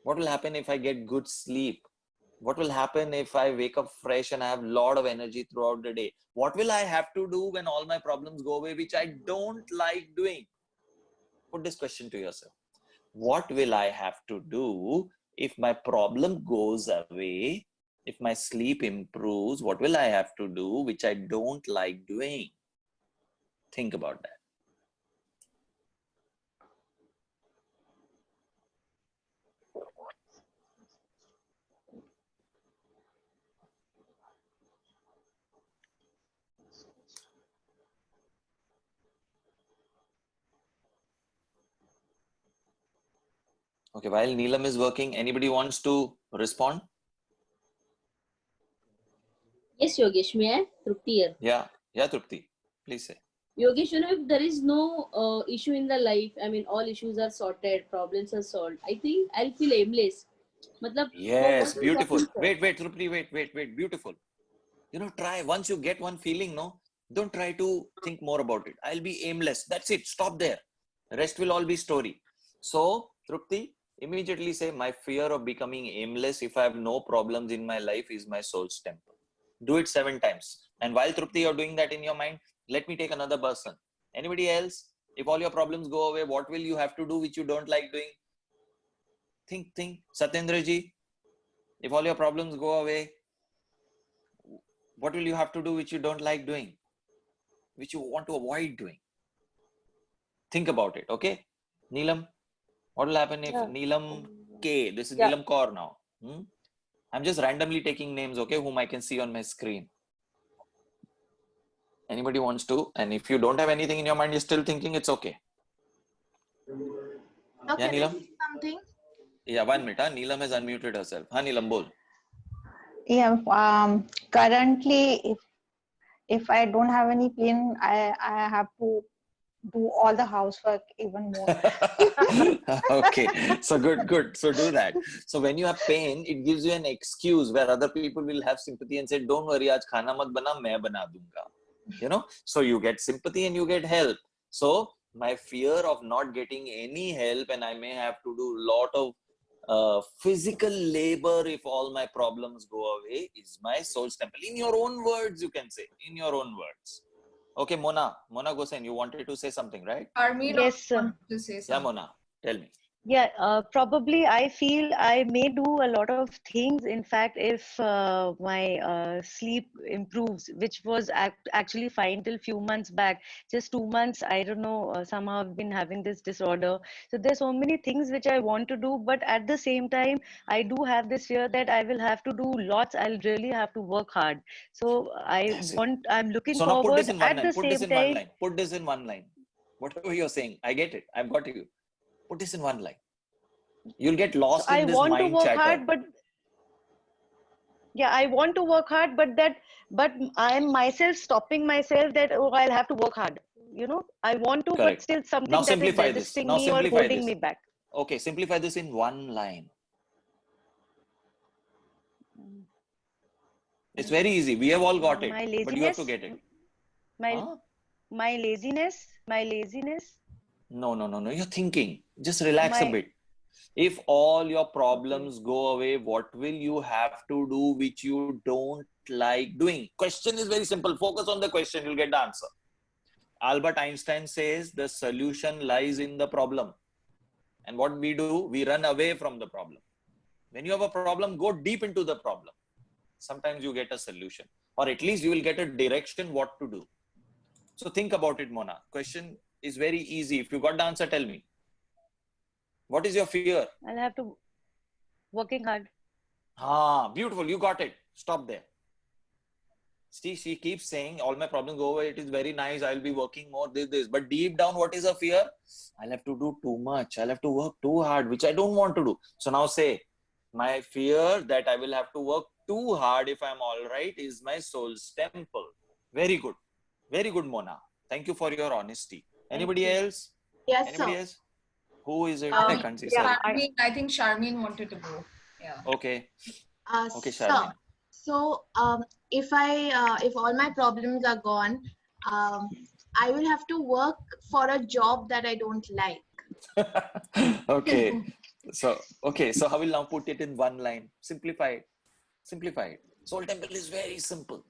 What will happen if I get good sleep? What will happen if I wake up fresh and I have a lot of energy throughout the day? What will I have to do when all my problems go away, which I don't like doing? Put this question to yourself. What will I have to do if my problem goes away? If my sleep improves, what will I have to do which I don't like doing? Think about that. Okay, while Neelam is working, anybody wants to respond? Yes, Yogesh, may I? Trupti here. Yeah, Trupti, please say. Yogesh, if there is no issue in the life, all issues are sorted, problems are solved, I think I'll feel aimless. Yes, beautiful. Wait, Trupti, wait, beautiful. Try, once you get one feeling, don't try to think more about it. I'll be aimless. That's it. Stop there. The rest will all be story. So, Trupti, immediately say, my fear of becoming aimless if I have no problems in my life is my soul's temple. Do it 7 times. And while Trupti, you're doing that in your mind, let me take another person. Anybody else? If all your problems go away, what will you have to do which you don't like doing? Think. Satyendra ji, if all your problems go away, what will you have to do which you don't like doing? Which you want to avoid doing? Think about it, okay? Neelam, what will happen if Neelam K, this is Neelam Kaur now. I'm just randomly taking names, okay, whom I can see on my screen. Anybody wants to? And if you don't have anything in your mind, you're still thinking, it's okay. Okay, Neelam? something. Yeah, 1 minute. Neelam has unmuted herself. Neelam, bol. Yeah, currently, if I don't have any pain, I have to do all the housework even more. Okay, so good. So do that. So when you have pain, it gives you an excuse where other people will have sympathy and say, don't worry, aaj khana mat bana, main bana dunga. So you get sympathy and you get help. So my fear of not getting any help, and I may have to do a lot of physical labor if all my problems go away, is my soul's temple. In your own words, you can say. In your own words. Okay, Mona Gosen, you wanted to say something, right? Armin Yes, wanted to say something. Yeah, Mona, tell me. Yeah, probably I feel I may do a lot of things. In fact, if my sleep improves, which was actually fine till few months back, just 2 months, I don't know, somehow I've been having this disorder. So there's so many things which I want to do, but at the same time, I do have this fear that I will have to do lots. I'll really have to work hard. So I'm looking So now put this forward in one at line. the Put this same in one time. line. Put this in one line. Whatever you're saying, I get it. I've got you. Put this in one line. You'll get lost in this I want to mind work chatter. hard, but yeah, I want to work hard, but I'm myself stopping myself that, oh, I'll have to work hard. I want to, but Correct. still Now something that is simplify this. resisting Now me or simplify holding this. me back. Okay, simplify this in one line. It's very easy. We have all got it, My but you have to laziness, get it. my laziness. No. You're thinking. Just relax a My bit. If all your problems go away, what will you have to do which you don't like doing? Question is very simple. Focus on the question. You'll get the answer. Albert Einstein says the solution lies in the problem. And what we do, we run away from the problem. When you have a problem, go deep into the problem. Sometimes you get a solution, or at least you will get a direction what to do. So think about it, Mona. Question is very easy. If you got the answer, tell me. What is your fear? I'll have to working hard. Beautiful. You got it. Stop there. See, she keeps saying all my problems go away. It is very nice. I'll be working more, this. But deep down, what is a fear? I'll have to do too much. I'll have to work too hard, which I don't want to do. So now say, my fear that I will have to work too hard if I'm all right is my soul's temple. Very good. Very good, Mona. Thank you for your honesty. Anybody else? Yes, Anybody sir. else? Who is it? I can't see. Sorry. I think Charmaine wanted to go. Yeah. Okay. Okay, Sir, Charmaine. so if all my problems are gone, I will have to work for a job that I don't like. Okay. So how will now put it in one line? Simplify it. Soul temple is very simple.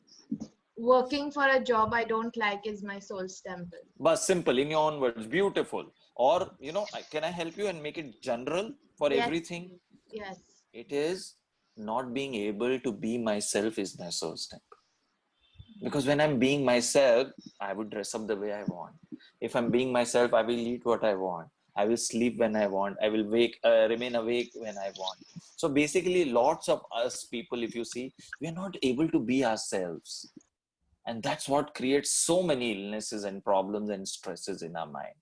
Working for a job I don't like is my soul's temple. But simple, in your own words. Beautiful. Or, can I help you and make it general for everything? Yes. It is not being able to be myself is my soul's temple. Because when I'm being myself, I would dress up the way I want. If I'm being myself, I will eat what I want. I will sleep when I want. I will remain awake when I want. So basically, lots of us people, if you see, we are not able to be ourselves. And that's what creates so many illnesses and problems and stresses in our mind.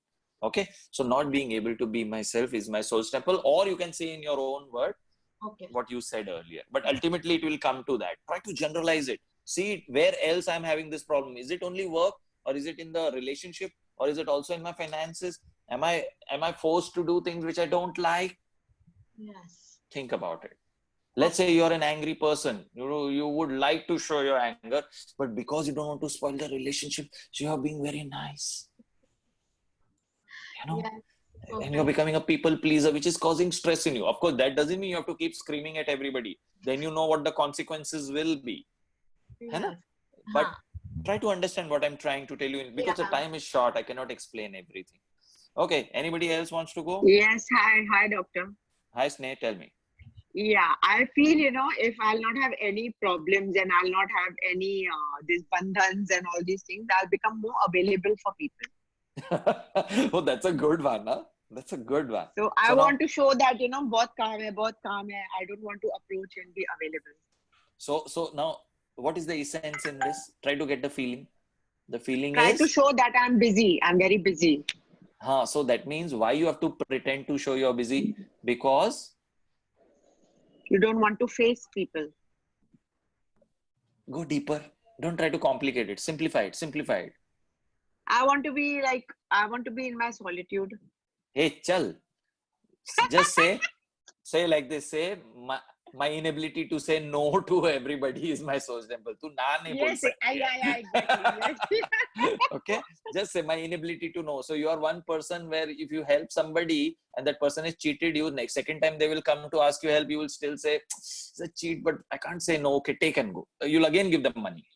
Okay. So not being able to be myself is my soul's temple, or you can say in your own word, what you said earlier. But ultimately it will come to that. Try to generalize it. See where else I'm having this problem. Is it only work, or is it in the relationship, or is it also in my finances? Am I forced to do things which I don't like? Yes. Think about it. Let's say you're an angry person. You would like to show your anger, but because you don't want to spoil the relationship, so you're being very nice. And you're becoming a people pleaser, which is causing stress in you. Of course, that doesn't mean you have to keep screaming at everybody. Then you know what the consequences will be. Yes. But Try to understand what I'm trying to tell you because the time is short. I cannot explain everything. Okay. Anybody else wants to go? Yes, hi, doctor. Hi, Sneh. Tell me. Yeah, I feel, if I'll not have any problems and I'll not have any these bandhans and all these things, I'll become more available for people. Oh, that's a good one, huh? That's a good one. So I want to show that, बहुत calm hai. I don't want to approach and be available. So now, what is the essence in this? Try to get the feeling. The feeling Try is... to show that I'm busy. I'm very busy. So that means why you have to pretend to show you're busy? Because... You don't want to face people. Go deeper. Don't try to complicate it. Simplify it. Simplify it. I want to be in my solitude. Hey, chal. Just say like this. Say, my inability to say no to everybody is my source temple. Tu na nahi bol sakti. Yeah, exactly. Okay, just say my inability to know. So you are one person where if you help somebody and that person has cheated you, second time they will come to ask you help, you will still say it's a cheat, but I can't say no. Okay, take and go. You'll again give them money.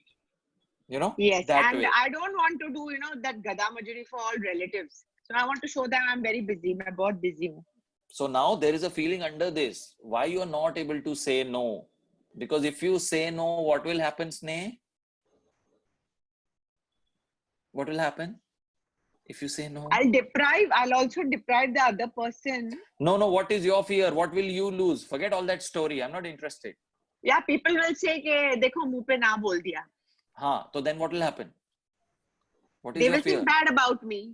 Yes, that and way. I don't want to do that gada majuri for all relatives. So I want to show that I'm very busy. I'm बहुत busy. So now there is a feeling under this. Why you are not able to say no? Because if you say no, what will happen, Sneh? What will happen if you say no? I'll also deprive the other person. No, what is your fear? What will you lose? Forget all that story. I'm not interested. Yeah, people will say कि देखो मुंह पे ना बोल दिया. So then what will happen? What is they your will fear? think bad about me.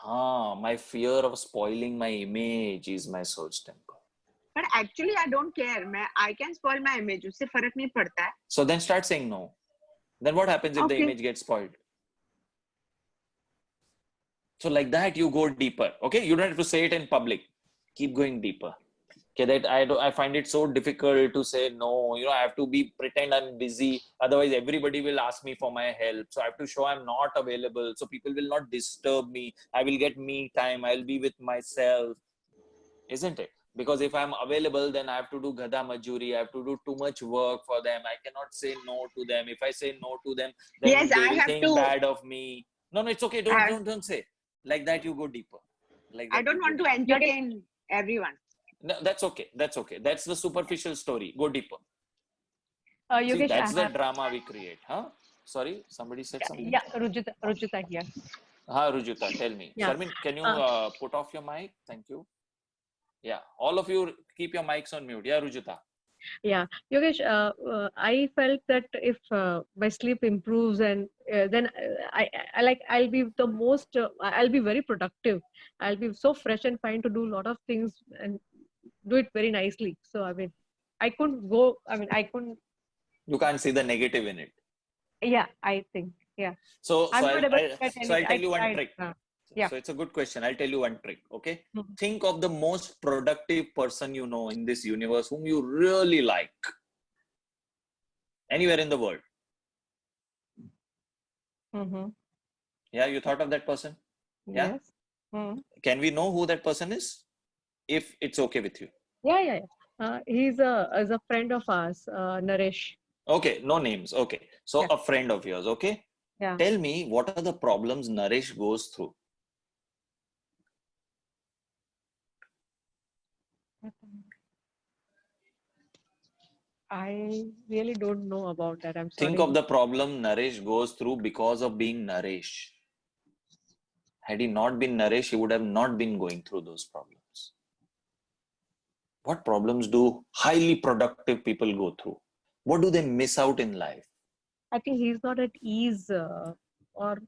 My fear of spoiling my image is my soul's temple. But actually I don't care. I can spoil my image. उससे फर्क नहीं पड़ता है. So then start saying no. Then what happens if the image gets spoiled? So like that you go deeper. Okay, you don't have to say it in public. Keep going deeper. Okay, that I find it so difficult to say no. I have to pretend I'm busy. Otherwise, everybody will ask me for my help. So I have to show I'm not available. So people will not disturb me. I will get me time. I'll be with myself. Isn't it? Because if I'm available, then I have to do gada majuri. I have to do too much work for them. I cannot say no to them. If I say no to them, then they will think bad of me. No, it's okay. Don't say. Like that, you go deeper. Like that, I don't want to entertain everyone. No, that's okay. That's the superficial story. Go deeper. Yogesh, see, that's the drama we create. Sorry, somebody said something. Yeah, Rujita here. Rujita, tell me. Yeah. Sharmin, can you put off your mic? Thank you. Yeah, all of you keep your mics on mute. Yeah, Rujita. Yeah, Yogesh, I felt that if my sleep improves and then I'll be the most, I'll be very productive. I'll be so fresh and fine to do a lot of things and do it very nicely. So, I couldn't go, I couldn't. You can't see the negative in it. Yeah, I think, yeah. So I'll tell you one trick. Yeah. So it's a good question. I'll tell you one trick. Okay. Mm-hmm. Think of the most productive person you know in this universe whom you really like. Anywhere in the world. Mm-hmm. Yeah, you thought of that person? Yeah. Yes. Mm-hmm. Can we know who that person is? If it's okay with you. Yeah. He's a friend of ours, Naresh. Okay, no names. Okay. So a friend of yours, okay? Yeah. Tell me, what are the problems Naresh goes through? I really don't know about that. I'm sorry. Think of the problem Naresh goes through because of being Naresh. Had he not been Naresh, he would have not been going through those problems. What problems do highly productive people go through? What do they miss out in life? I think he's not at ease or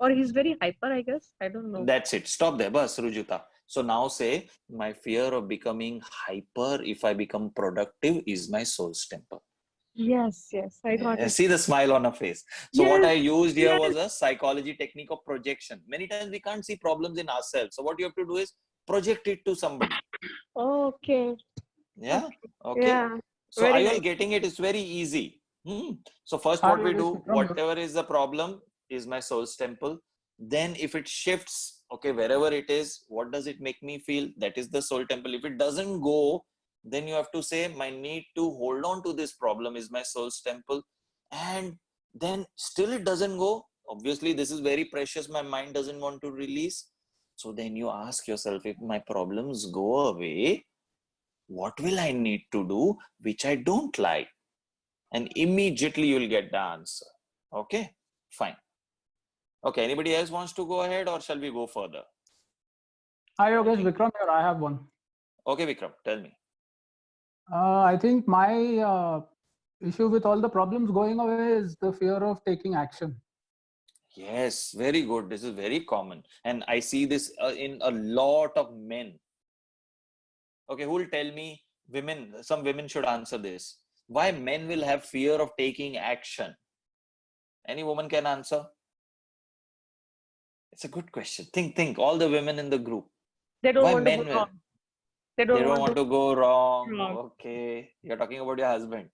he's very hyper, I guess. I don't know. That's it. Stop there, bas, Rujita. So now say, my fear of becoming hyper if I become productive is my soul's temple. Yes, I got it. See the smile on her face. So yes, what I used here was a psychology technique of projection. Many times we can't see problems in ourselves. So what you have to do is project it to somebody. Okay. Yeah. Okay. Yeah. So are you all getting it? It's very easy. So first what we do, whatever is the problem is my soul's temple. Then if it shifts, okay, wherever it is, what does it make me feel? That is the soul temple. If it doesn't go, then you have to say, my need to hold on to this problem is my soul's temple. And then still it doesn't go. Obviously, this is very precious. My mind doesn't want to release. So then you ask yourself, if my problems go away, what will I need to do which I don't like? And immediately you'll get the answer. Okay, fine. Okay, anybody else wants to go ahead, or shall we go further? Hi Yogesh, Vikram here. I have one. Okay, Vikram, tell me. I think my issue with all the problems going away is the fear of taking action. Yes, very good. This is very common. And I see this in a lot of men. Okay, who will tell me? Women, some women should answer this. Why men will have fear of taking action? Any woman can answer? It's a good question. Think. All the women in the group. They don't Why want to men go will? wrong. They They don't don't want want to to go wrong. wrong. Okay, you're talking about your husband.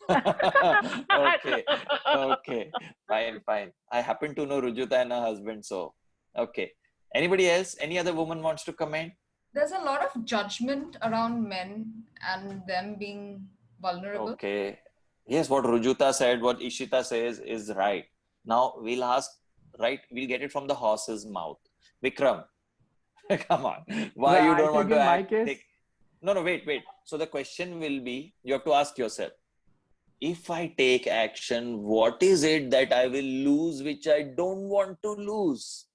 Okay, okay, fine. I happen to know Rujuta and her husband, so okay. Anybody else? Any other woman wants to comment? There's a lot of judgment around men and them being vulnerable. Okay. Yes, what Rujuta said, what Ishita says is right. Now we'll ask, right? We'll get it from the horse's mouth. Vikram, come on. Why you I don't want think to in my act? case, No, wait. So the question will be, you have to ask yourself, if I take action, what is it that I will lose which I don't want to lose?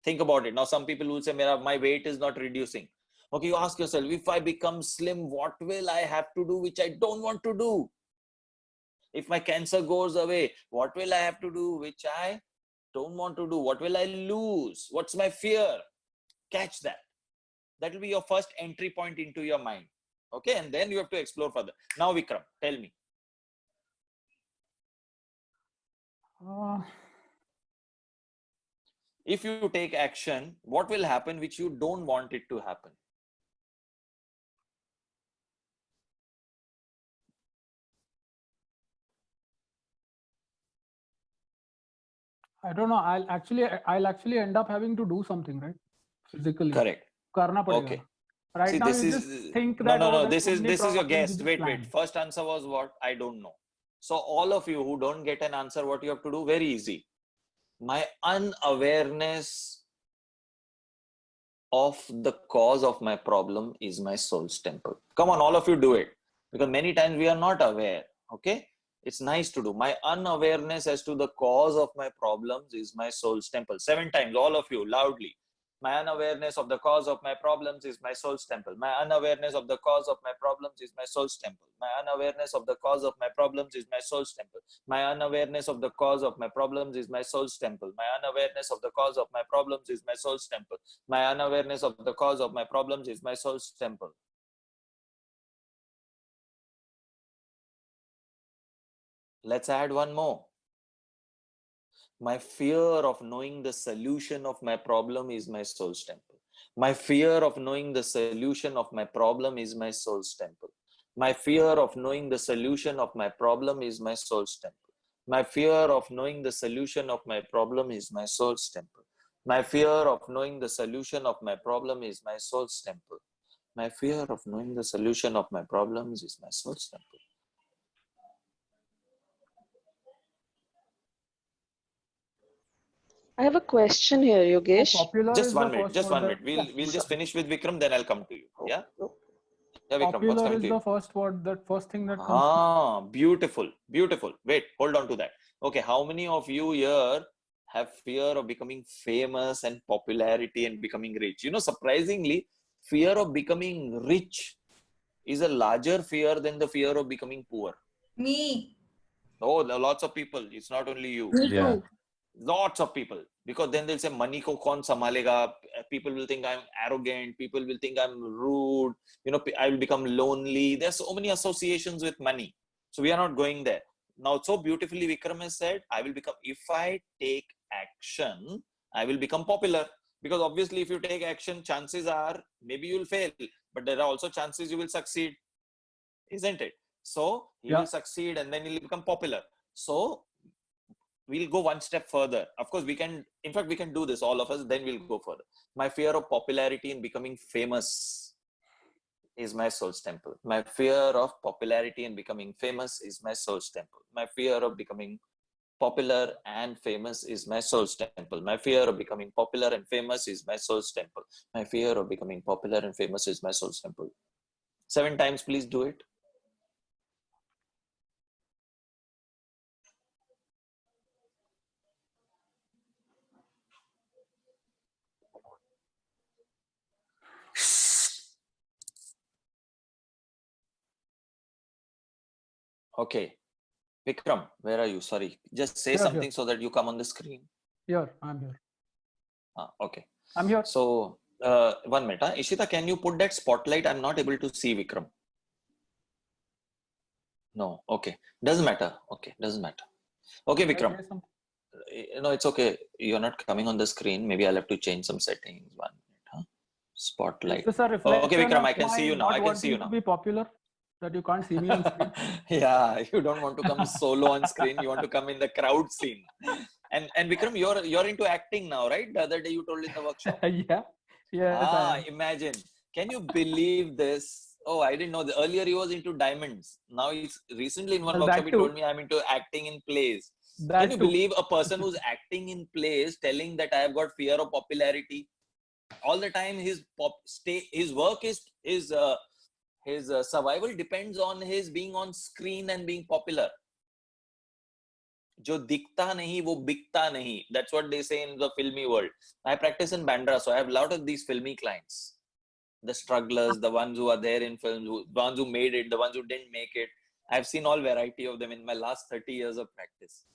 Think about it. Now, some people will say, my weight is not reducing. Okay, you ask yourself, if I become slim, what will I have to do which I don't want to do? If my cancer goes away, what will I have to do which I don't want to do? What will I lose? What's my fear? Catch that. That will be your first entry point into your mind. Okay, and then you have to explore further. Now, Vikram, tell me. If you take action, what will happen which you don't want it to happen? I don't know. I'll actually end up having to do something, right? Physically. Correct. Karna padega. Okay. Right See, now this you is just think no, that no, oh, no. there's This so many is your problems, guess. you just Wait. plan. First answer was what? I don't know. So all of you who don't get an answer, what you have to do? Very easy. My unawareness of the cause of my problem is my soul's temple. Come on, all of you do it. Because many times we are not aware. Okay? It's nice to do. My unawareness as to the cause of my problems is my soul's temple. 7 times, all of you, loudly. My unawareness of the cause of my problems is my soul's temple. My unawareness of the cause of my problems is my soul's temple. My unawareness of the cause of my problems is my soul's temple. My unawareness of the cause of my problems is my soul's temple. My unawareness of the cause of my problems is my soul's temple. My unawareness of the cause of my problems is my soul's temple. Let's add one more. My fear of knowing the solution of my problem is my soul's temple. My fear of knowing the solution of my problem is my soul's temple. My fear of knowing the solution of my problem is my soul's temple. My fear of knowing the solution of my problem is my soul's temple. My fear of knowing the solution of my problem is my soul's temple. My fear of knowing the solution of my problems is my soul's temple. I have a question here, Yogesh. Just 1 minute. Just 1 minute. We'll just finish with Vikram, then I'll come to you. Yeah. Yeah, Vikram, what's Popular coming is to the you? first thing that comes. Beautiful. Wait, hold on to that. Okay, how many of you here have fear of becoming famous and popularity and becoming rich? You know, surprisingly, fear of becoming rich is a larger fear than the fear of becoming poor. Me. Oh, lots of people. It's not only you. Me too. Lots of people, because then they'll say money ko kaun sambhalega. People will think I'm arrogant, people will think I'm rude, you know, I will become lonely. There's so many associations with money, so we are not going there. Now, so beautifully Vikram has said, I will become, if I take action, I will become popular. Because obviously if you take action, chances are maybe you'll fail, but there are also chances you will succeed, isn't it? So he will succeed and then he'll become popular. So we'll go one step further. Of course, we can do this, all of us, then we'll go further. My fear of popularity and becoming famous is my soul's temple. My fear of popularity and becoming famous is my soul's temple. My fear of becoming popular and famous is my soul's temple. My fear of becoming popular and famous is my soul's temple. My fear of becoming popular and famous is my soul's temple. 7 times, please do it. Okay. Vikram, where are you? Sorry. Just say something so that you come on the screen. Here, I'm here. Okay. I'm here. So, 1 minute. Ishita, can you put that spotlight? I'm not able to see Vikram. No. Okay. Doesn't matter. Okay. Doesn't matter. Okay, Vikram. No, it's okay. You're not coming on the screen. Maybe I'll have to change some settings. 1 minute. Spotlight. Is this a reflection Okay, Vikram, of I can see you now. not I can see you wanting to now. be popular, that you can't see me on screen? Yeah, you don't want to come solo on screen. You want to come in the crowd scene. And Vikram, you're into acting now, right? The other day you told in the workshop. Yeah. Imagine. Can you believe this? Oh, I didn't know. Earlier he was into diamonds. Now he's recently in one workshop he told me I'm into acting in plays. Can you believe a person who's acting in plays telling that I have got fear of popularity? All the time his work is his survival depends on his being on screen and being popular. Jo dikta nahi, wo bikta nahi. That's what they say in the filmy world. I practice in Bandra, so I have a lot of these filmy clients. The strugglers, the ones who are there in films, the ones who made it, the ones who didn't make it. I've seen all variety of them in my last 30 years of practice.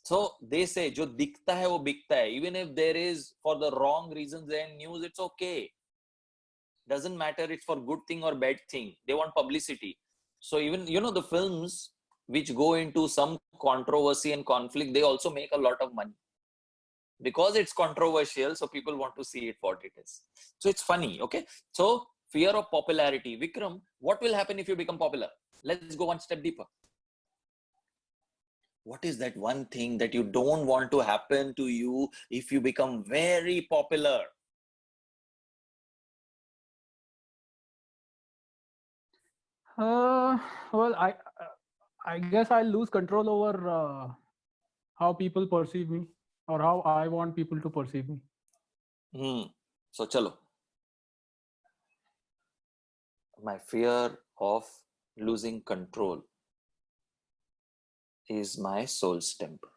So they say, jo dikta hai, wo bikta hai. Even if there is, for the wrong reasons, there in news, it's okay. Doesn't matter, it's for good thing or bad thing. They want publicity. So even, the films which go into some controversy and conflict, they also make a lot of money. Because it's controversial, so people want to see it what it is. So it's funny, okay? So fear of popularity. Vikram, what will happen if you become popular? Let's go one step deeper. What is that one thing that you don't want to happen to you if you become very popular? Well, I guess I'll lose control over how people perceive me or how I want people to perceive me. So, chalo. My fear of losing control is my soul's temple.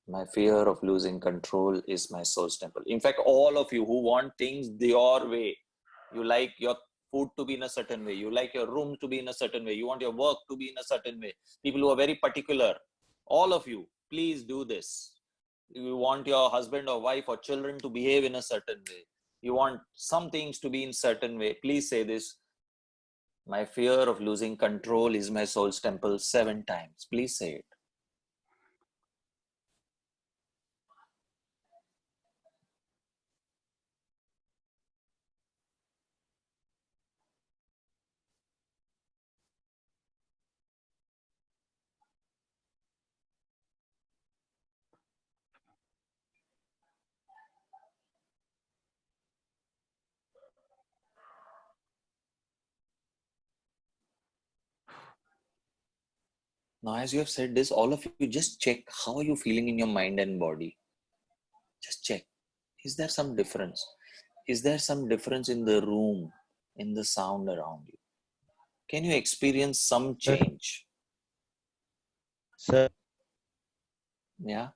My fear of losing control is my soul's temple. In fact, all of you who want things your way, you like your food to be in a certain way, you like your room to be in a certain way, you want your work to be in a certain way, people who are very particular, all of you, please do this. You want your husband or wife or children to behave in a certain way, you want some things to be in a certain way, please say this. My fear of losing control is my soul's temple 7 times. Please say it. Now, as you have said this, all of you just check how are you feeling in your mind and body. Just check. Is there some difference? Is there some difference in the room, in the sound around you? Can you experience some change? Sir. Yeah.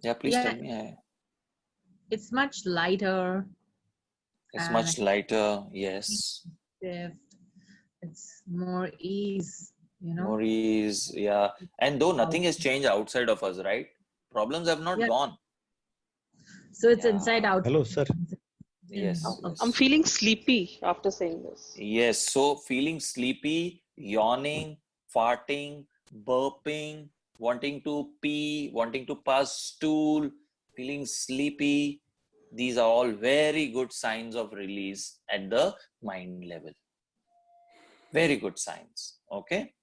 Yeah, please tell me. It's much lighter. It's much lighter, yes. It's more ease, More ease, yeah. And though nothing has changed outside of us, right? Problems have not gone. So it's inside out. Hello, sir. Yes. I'm feeling sleepy after saying this. Yes. So feeling sleepy, yawning, farting, burping, wanting to pee, wanting to pass stool, feeling sleepy. These are all very good signs of release at the mind level. Very good signs. Okay.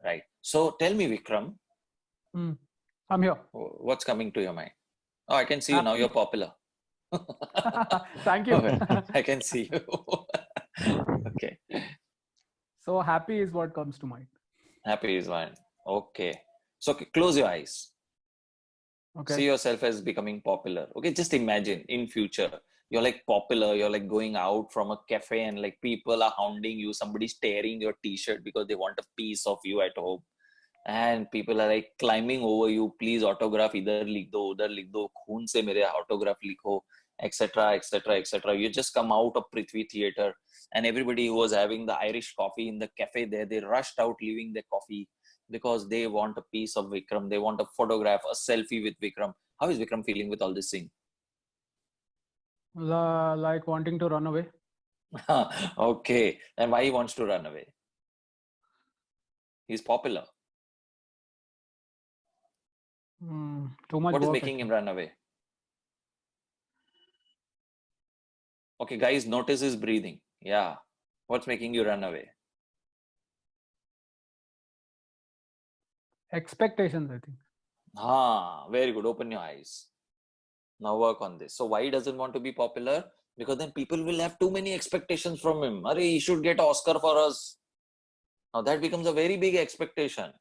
Right. So tell me, Vikram. I'm here. What's coming to your mind? Oh, I can see you now. You're popular. Thank you. I can see you. Okay. So happy is what comes to mind. Happy is one. Okay. So close your eyes. Okay. See yourself as becoming popular. Okay, just imagine in future, you're like popular, you're like going out from a cafe and like people are hounding you, somebody's tearing your t-shirt because they want a piece of you at home. And people are like climbing over you, please autograph, idhar likh do, khoon se mere autograph likho, etc., etc., etc. You just come out of Prithvi Theatre and everybody who was having the Irish coffee in the cafe there, they rushed out leaving their coffee because they want a piece of Vikram. They want a photograph, a selfie with Vikram. How is Vikram feeling with all this thing? Like wanting to run away. Okay. And why he wants to run away? He's popular. Too much What is work, making him run away? Okay, guys, notice his breathing. Yeah. What's making you run away? Expectations, I think. Very good. Open your eyes. Now work on this. So why he doesn't want to be popular? Because then people will have too many expectations from him. Arey, he should get Oscar for us. Now that becomes a very big expectation.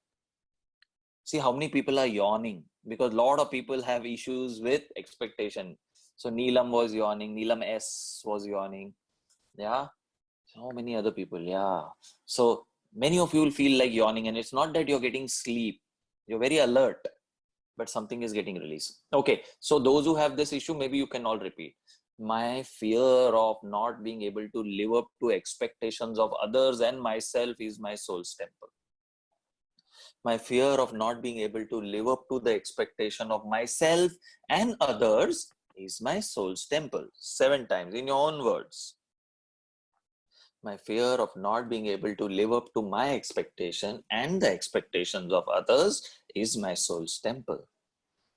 See how many people are yawning because a lot of people have issues with expectation. So Neelam was yawning. Neelam S was yawning. Yeah. So many other people. Yeah. So many of you will feel like yawning, and it's not that you're getting sleep. You're very alert, but something is getting released. Okay. So those who have this issue, maybe you can all repeat. My fear of not being able to live up to expectations of others and myself is my soul's temple. My fear of not being able to live up to the expectation of myself and others is my soul's temple. 7 times in your own words. My fear of not being able to live up to my expectation and the expectations of others is my soul's temple.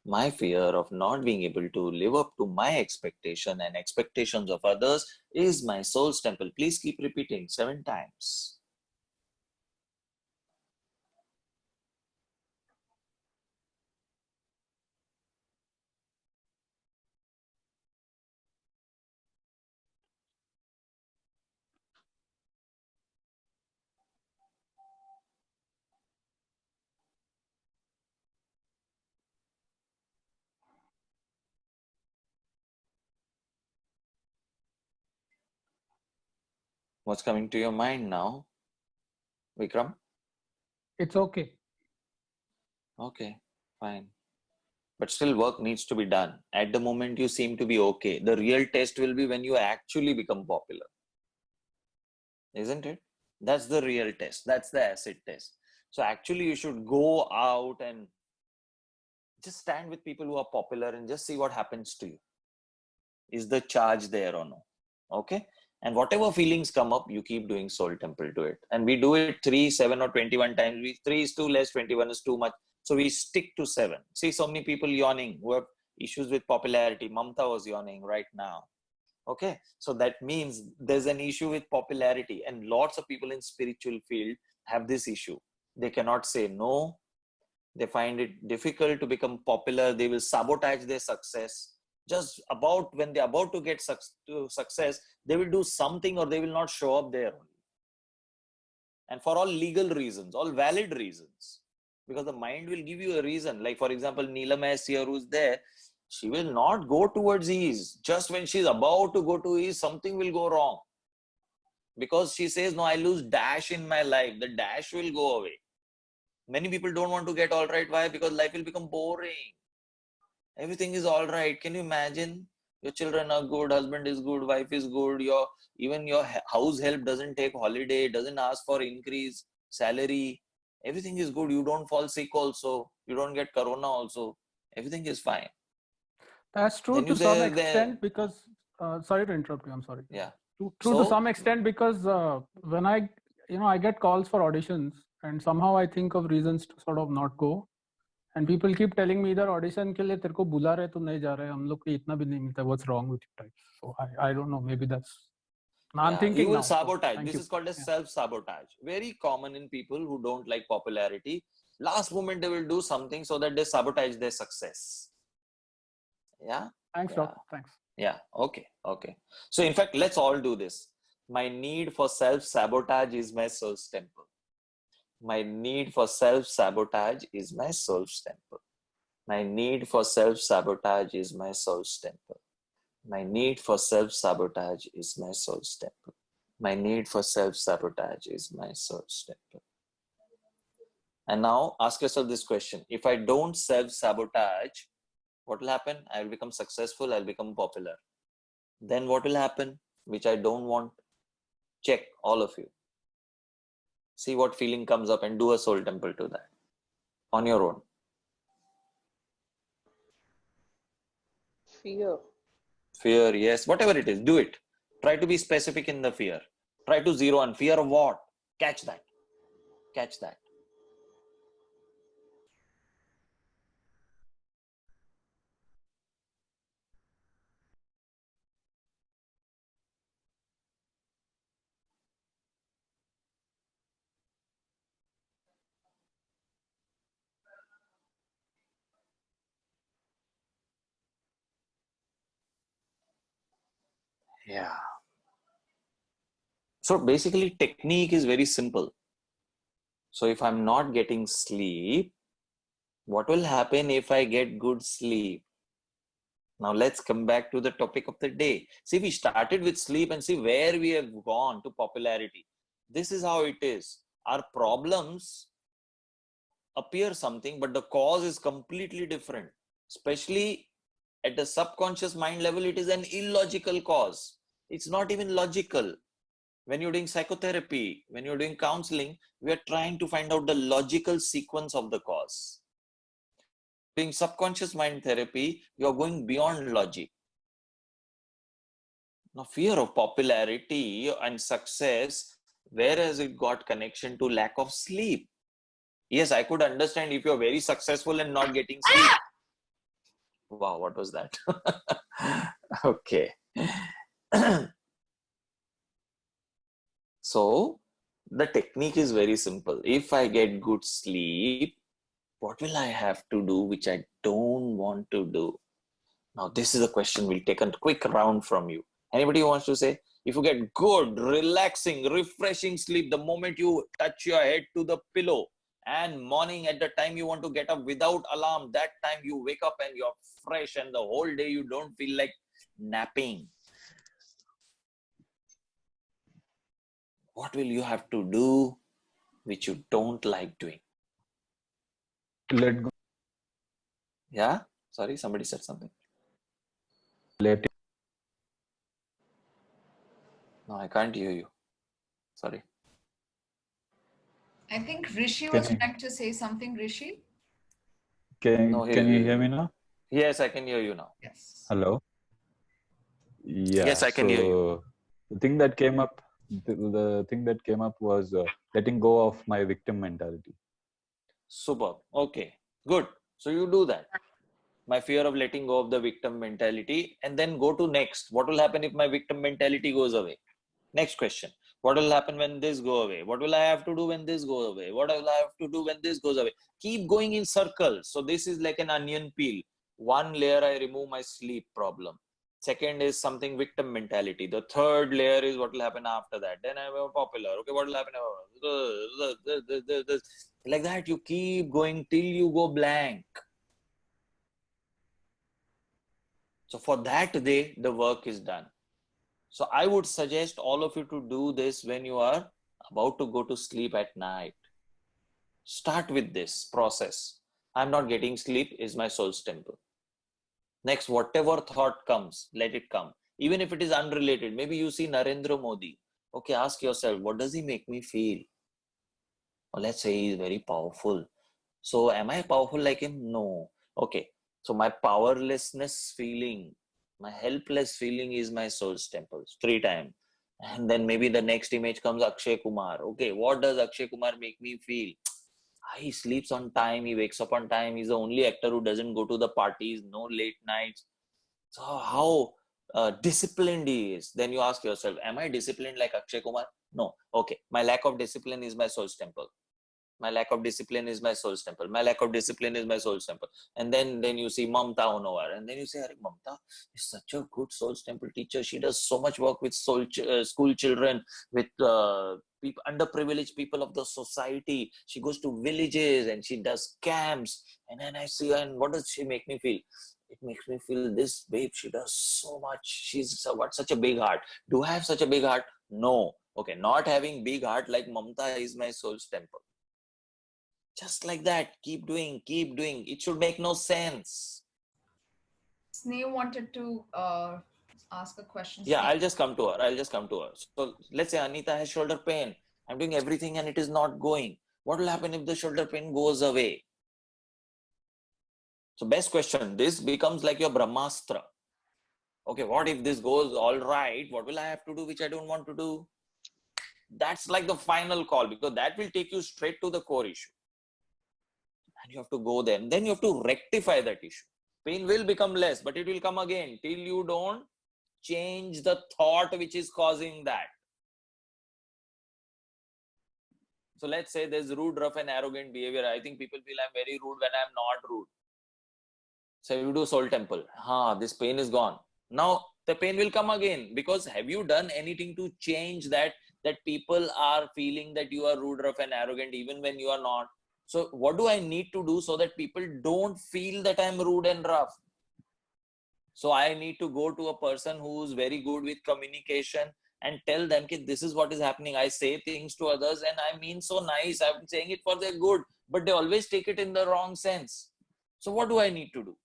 My fear of not being able to live up to my expectation and expectations of others is my soul's temple. Please keep repeating 7 times. What's coming to your mind now, Vikram? It's okay. Okay, fine. But still work needs to be done. At the moment, you seem to be okay. The real test will be when you actually become popular. Isn't it? That's the real test. That's the acid test. So actually, you should go out and just stand with people who are popular and just see what happens to you. Is the charge there or no? Okay. And whatever feelings come up, you keep doing soul temple to it. And we do it 3, 7 or 21 times. 3 is too less, 21 is too much. So we stick to 7. See so many people yawning who have issues with popularity. Mamta was yawning right now. Okay. So that means there's an issue with popularity, and lots of people in spiritual field have this issue. They cannot say no. They find it difficult to become popular. They will sabotage their success. Just about when they're about to get success, they will do something or they will not show up there. And for all legal reasons, all valid reasons. Because the mind will give you a reason. Like for example, Neelam S here who's there, she will not go towards ease. Just when she's about to go to ease, something will go wrong. Because she says, no, I lose dash in my life. The dash will go away. Many people don't want to get all right. Why? Because life will become boring. Everything is all right. Can you imagine? Your children are good, husband is good, wife is good. Even your house help doesn't take holiday, doesn't ask for increase, salary. Everything is good. You don't fall sick also. You don't get corona also. Everything is fine. That's true to some extent because, sorry to interrupt you, I'm sorry. Yeah. True to some extent because when I get calls for auditions and somehow I think of reasons to sort of not go. And people keep telling me इधर audition के लिए तेरे को बुला रहे तुम नहीं जा रहे हम लोग को इतना भी नहीं मिलता what's wrong with you type. So I don't know, maybe that's I'm thinking you will now. sabotage. So this is called as self-sabotage. Very common in people who don't like popularity. Last moment they will do something so that they sabotage their success. Yeah. Thanks, Doc. Thanks. Yeah. Okay. So in fact, let's all do this. My need for self-sabotage is my soul's temple. My need for self-sabotage is my soul's temple. My need for self-sabotage is my soul's temple. My need for self-sabotage is my soul's temple. My need for self-sabotage is my soul's temple. And now ask yourself this question. If I don't self-sabotage, what will happen? I will become successful, I'll become popular. Then what will happen, which I don't want? Check, all of you. See what feeling comes up and do a soul temple to that on your own. Fear. Fear, yes, whatever it is, do it. Try to be specific in the fear. Try to zero on fear of what? Catch that. Catch that. Yeah. So basically, technique is very simple. So if I'm not getting sleep, what will happen if I get good sleep? Now let's come back to the topic of the day. See, we started with sleep and see where we have gone to popularity. This is how it is. Our problems appear something, but the cause is completely different. Especially at the subconscious mind level, it is an illogical cause. It's not even logical. When you're doing psychotherapy, when you're doing counseling, we are trying to find out the logical sequence of the cause. Doing subconscious mind therapy, you're going beyond logic. Now, fear of popularity and success, where has it got connection to lack of sleep? Yes, I could understand if you're very successful and not getting sleep. Wow, what was that? Okay. So, the technique is very simple. If I get good sleep, what will I have to do which I don't want to do? Now, this is a question. We'll take a quick round from you. Anybody who wants to say, if you get good, relaxing, refreshing sleep, the moment you touch your head to the pillow and morning at the time you want to get up without alarm, that time you wake up and you're fresh and the whole day you don't feel like napping. What will you have to do which you don't like doing? Let go. Yeah? Sorry, somebody said something. Let it. No, I can't hear you. Sorry. I think Rishi Can was you, trying to say something. Rishi? No, can you hear me now? Yes, I can hear you now. Yes. Hello? Yeah, Yes, I can hear you. so the thing that came up, the thing that came up was letting go of my victim mentality. Superb. Okay, good. So you do that. My fear of letting go of the victim mentality, and then go to next. What will happen if my victim mentality goes away? Next question. What will happen when this go away? What will I have to do when this goes away? What will I have to do when this goes away? Keep going in circles. So this is like an onion peel. One layer, I remove my sleep problem. Second is something victim mentality. The third layer is what will happen after that. Then I'm popular. Okay, what will happen? Like that, you keep going till you go blank. So for that day, the work is done. So I would suggest all of you to do this when you are about to go to sleep at night. Start with this process. I'm not getting sleep is my soul's temple. Next, whatever thought comes, let it come. Even if it is unrelated, maybe you see Narendra Modi. Okay, ask yourself, what does he make me feel? Or let's say he is very powerful. So am I powerful like him? No. Okay. So my powerlessness feeling, my helpless feeling is my soul's temple. 3 times. And then maybe the next image comes Akshay Kumar. Okay, what does Akshay Kumar make me feel? He sleeps on time, he wakes up on time. He's the only actor who doesn't go to the parties, no late nights. So how disciplined he is. Then you ask yourself, am I disciplined like Akshay Kumar? No. Okay, my lack of discipline is my soul's temple. My lack of discipline is my soul's temple. My lack of discipline is my soul's temple. And then you see Mamta Honovar. And then you say, Mamta is such a good soul's temple teacher. She does so much work with school children, with people, underprivileged people of the society. She goes to villages and she does camps. And then I see her, and what does she make me feel? It makes me feel, this babe, she does so much. She's got such a big heart. Do I have such a big heart? No. Okay, not having big heart like Mamta is my soul's temple. Just like that, keep doing. It should make no sense. Sneh wanted to ask a question. Yeah, Sneh. I'll just come to her. So let's say Anita has shoulder pain. I'm doing everything and it is not going. What will happen if the shoulder pain goes away? So best question, this becomes like your Brahmastra. Okay, what if this goes all right? What will I have to do which I don't want to do? That's like the final call, because that will take you straight to the core issue. And you have to go there. And then you have to rectify that issue. Pain will become less, but it will come again till you don't change the thought which is causing that. So let's say there's rude, rough and arrogant behavior. I think people feel I'm very rude when I'm not rude. So you do soul temple. This pain is gone. Now the pain will come again, because have you done anything to change that people are feeling that you are rude, rough and arrogant even when you are not? So what do I need to do so that people don't feel that I'm rude and rough? So I need to go to a person who's very good with communication and tell them, this is what is happening. I say things to others and I mean so nice. I'm saying it for their good, but they always take it in the wrong sense. So what do I need to do?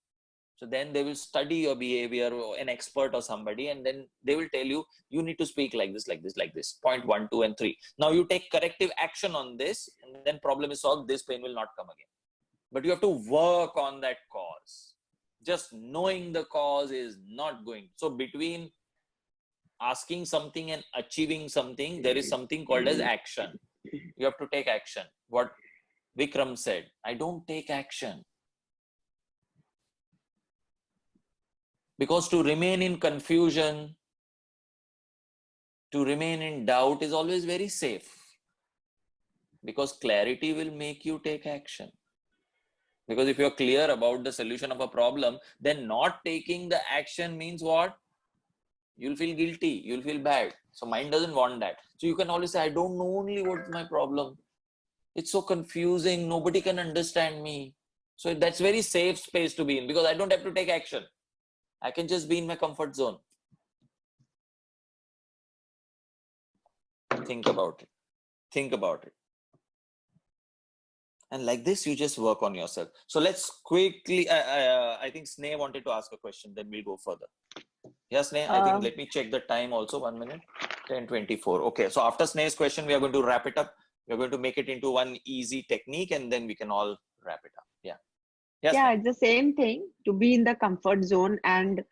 So then they will study your behavior, or an expert or somebody, and then they will tell you, you need to speak like this, like this, like this. Point 1, 2, and 3. Now you take corrective action on this, and then problem is solved. This pain will not come again. But you have to work on that cause. Just knowing the cause is not going. So between asking something and achieving something, there is something called as action. You have to take action. What Vikram said, I don't take action. Because to remain in confusion, to remain in doubt is always very safe. Because clarity will make you take action. Because if you're clear about the solution of a problem, then not taking the action means what? You'll feel guilty, you'll feel bad. So mind doesn't want that. So you can always say, I don't know only what's my problem. It's so confusing, nobody can understand me. So that's very safe space to be in, because I don't have to take action. I can just be in my comfort zone. Think about it. Think about it. And like this, you just work on yourself. So let's quickly, I think Sneh wanted to ask a question, then we'll go further. Yes, Sneh, I think, let me check the time also, 1 minute, 10:24. Okay, so after Sneh's question, we are going to wrap it up. We're going to make it into one easy technique, and then we can all wrap it up. Yeah. Yes, yeah, Sneh. it's the same thing, to be in the comfort zone and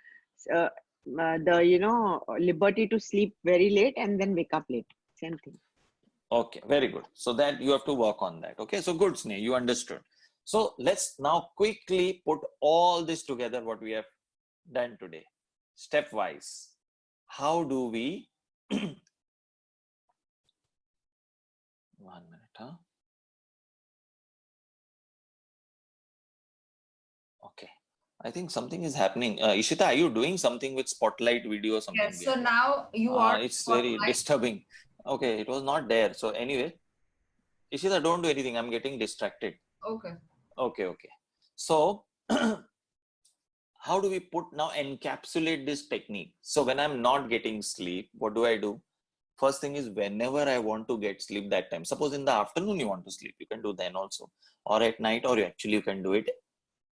the liberty to sleep very late and then wake up late. Same thing. Okay, very good. So that you have to work on that. Okay, so good, Sneh, you understood. So let's now quickly put all this together, what we have done today, stepwise. How do we 1 minute, huh? Okay, I think something is happening. Ishita, are you doing something with spotlight video or something? Yes, so now you are it's very disturbing. Okay, it was not there. So anyway, Ishita, don't do anything. I'm getting distracted. Okay. Okay. So how do we encapsulate this technique? So when I'm not getting sleep, what do? First thing is, whenever I want to get sleep, that time, suppose in the afternoon you want to sleep, you can do then also, or at night, or you can do it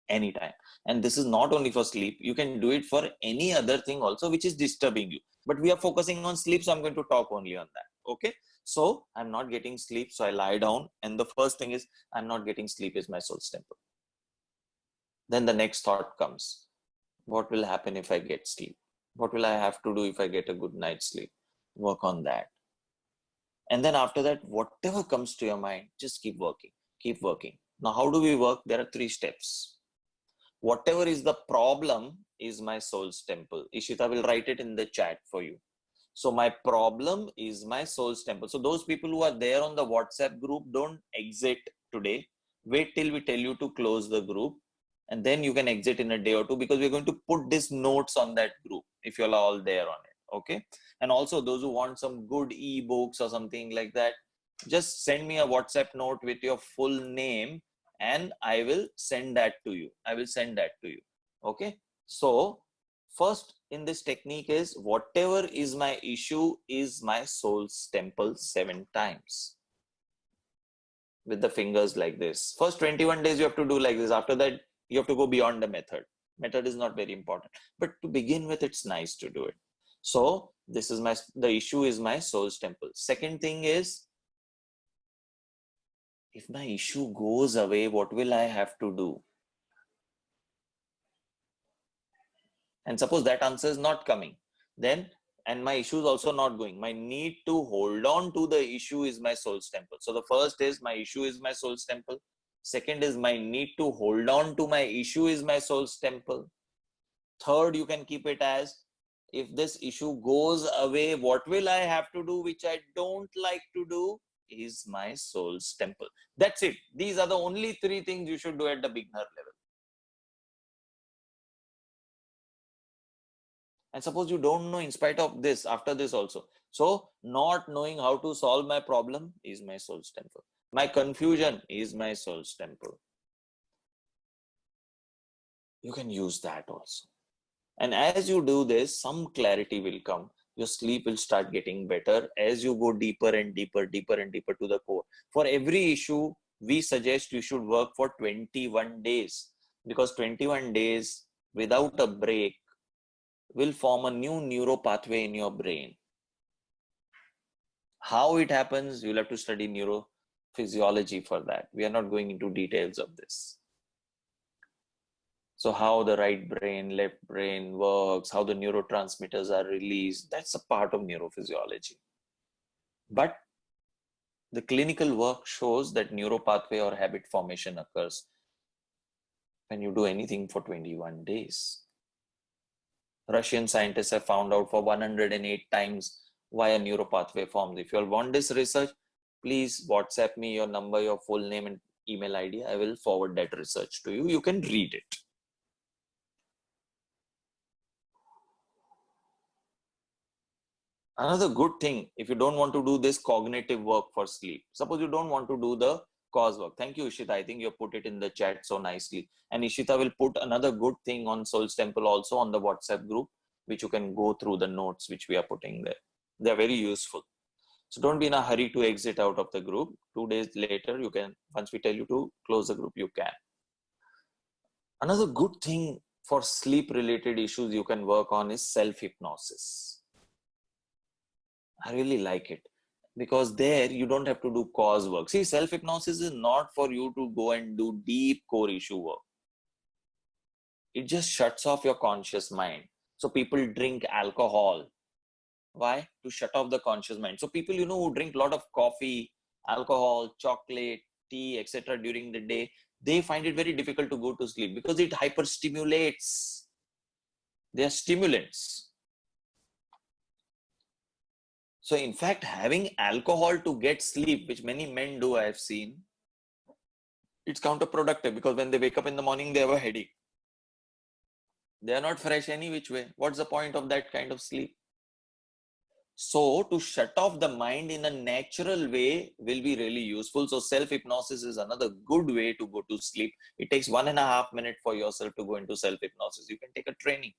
anytime. And this is not only for sleep, you can do it for any other thing also which is disturbing you. But we are focusing on sleep, so I'm going to talk only on that. Okay, so I'm not getting sleep, so I lie down, and the first thing is, I'm not getting sleep is my soul's temple. Then the next thought comes, what will happen if I get sleep? What will I have to do if I get a good night's sleep? Work on that. And then after that, whatever comes to your mind, just keep working. Now, how do we work? There are 3 steps. Whatever is the problem is my soul's temple. Ishita will write it in the chat for you. So my problem is my soul's temple. So those people who are there on the WhatsApp group, don't exit today. Wait till we tell you to close the group, and then you can exit in a day or two, because we're going to put these notes on that group if you're all there on it. Okay. And also those who want some good ebooks or something like that, just send me a WhatsApp note with your full name and I will send that to you. Okay. So first in this technique is whatever is my issue is my soul's temple 7 times. With the fingers like this. First 21 days you have to do like this. After that, you have to go beyond the method. Method is not very important. But to begin with, it's nice to do it. So this is the issue is my soul's temple. Second thing is, if my issue goes away, what will I have to do? And suppose that answer is not coming, then, and my issue is also not going, my need to hold on to the issue is my soul's temple. So the first is my issue is my soul's temple. Second is my need to hold on to my issue is my soul's temple. Third, you can keep it as, if this issue goes away, what will I have to do which I don't like to do is my soul's temple. That's it. These are the only 3 things you should do at the beginner level. And suppose you don't know in spite of this, after this also. So not knowing how to solve my problem is my soul's temple. My confusion is my soul's temple. You can use that also. And as you do this, some clarity will come. Your sleep will start getting better as you go deeper and deeper to the core. For every issue, we suggest you should work for 21 days. Because 21 days without a break will form a new neuro pathway in your brain. How it happens, you'll have to study neurophysiology for that. We are not going into details of this. So how the right brain, left brain works, how the neurotransmitters are released, that's a part of neurophysiology. But the clinical work shows that neuropathway or habit formation occurs when you do anything for 21 days. Russian scientists have found out for 108 times why a neuropathway forms. If you all want this research, please WhatsApp me your number, your full name and email ID. I will forward that research to you. You can read it. Another good thing, if you don't want to do this cognitive work for sleep, suppose you don't want to do the cause work. Thank you, Ishita. I think you put it in the chat so nicely. And Ishita will put another good thing on Soul's Temple also on the WhatsApp group, which you can go through the notes which we are putting there. They're very useful. So don't be in a hurry to exit out of the group. 2 days later, you can, once we tell you to close the group, you can. Another good thing for sleep related issues you can work on is self-hypnosis. I really like it because there you don't have to do cause work. See, self-hypnosis is not for you to go and do deep core issue work. It just shuts off your conscious mind. So people drink alcohol. Why? To shut off the conscious mind. So people, you know, who drink a lot of coffee, alcohol, chocolate, tea, etc. during the day, they find it very difficult to go to sleep because it hyperstimulates. They are stimulants. So in fact, having alcohol to get sleep, which many men do, I have seen, it's counterproductive because when they wake up in the morning, they have a headache. They are not fresh any which way. What's the point of that kind of sleep? So to shut off the mind in a natural way will be really useful. So self-hypnosis is another good way to go to sleep. It takes 1.5 minutes for yourself to go into self-hypnosis. You can take a training.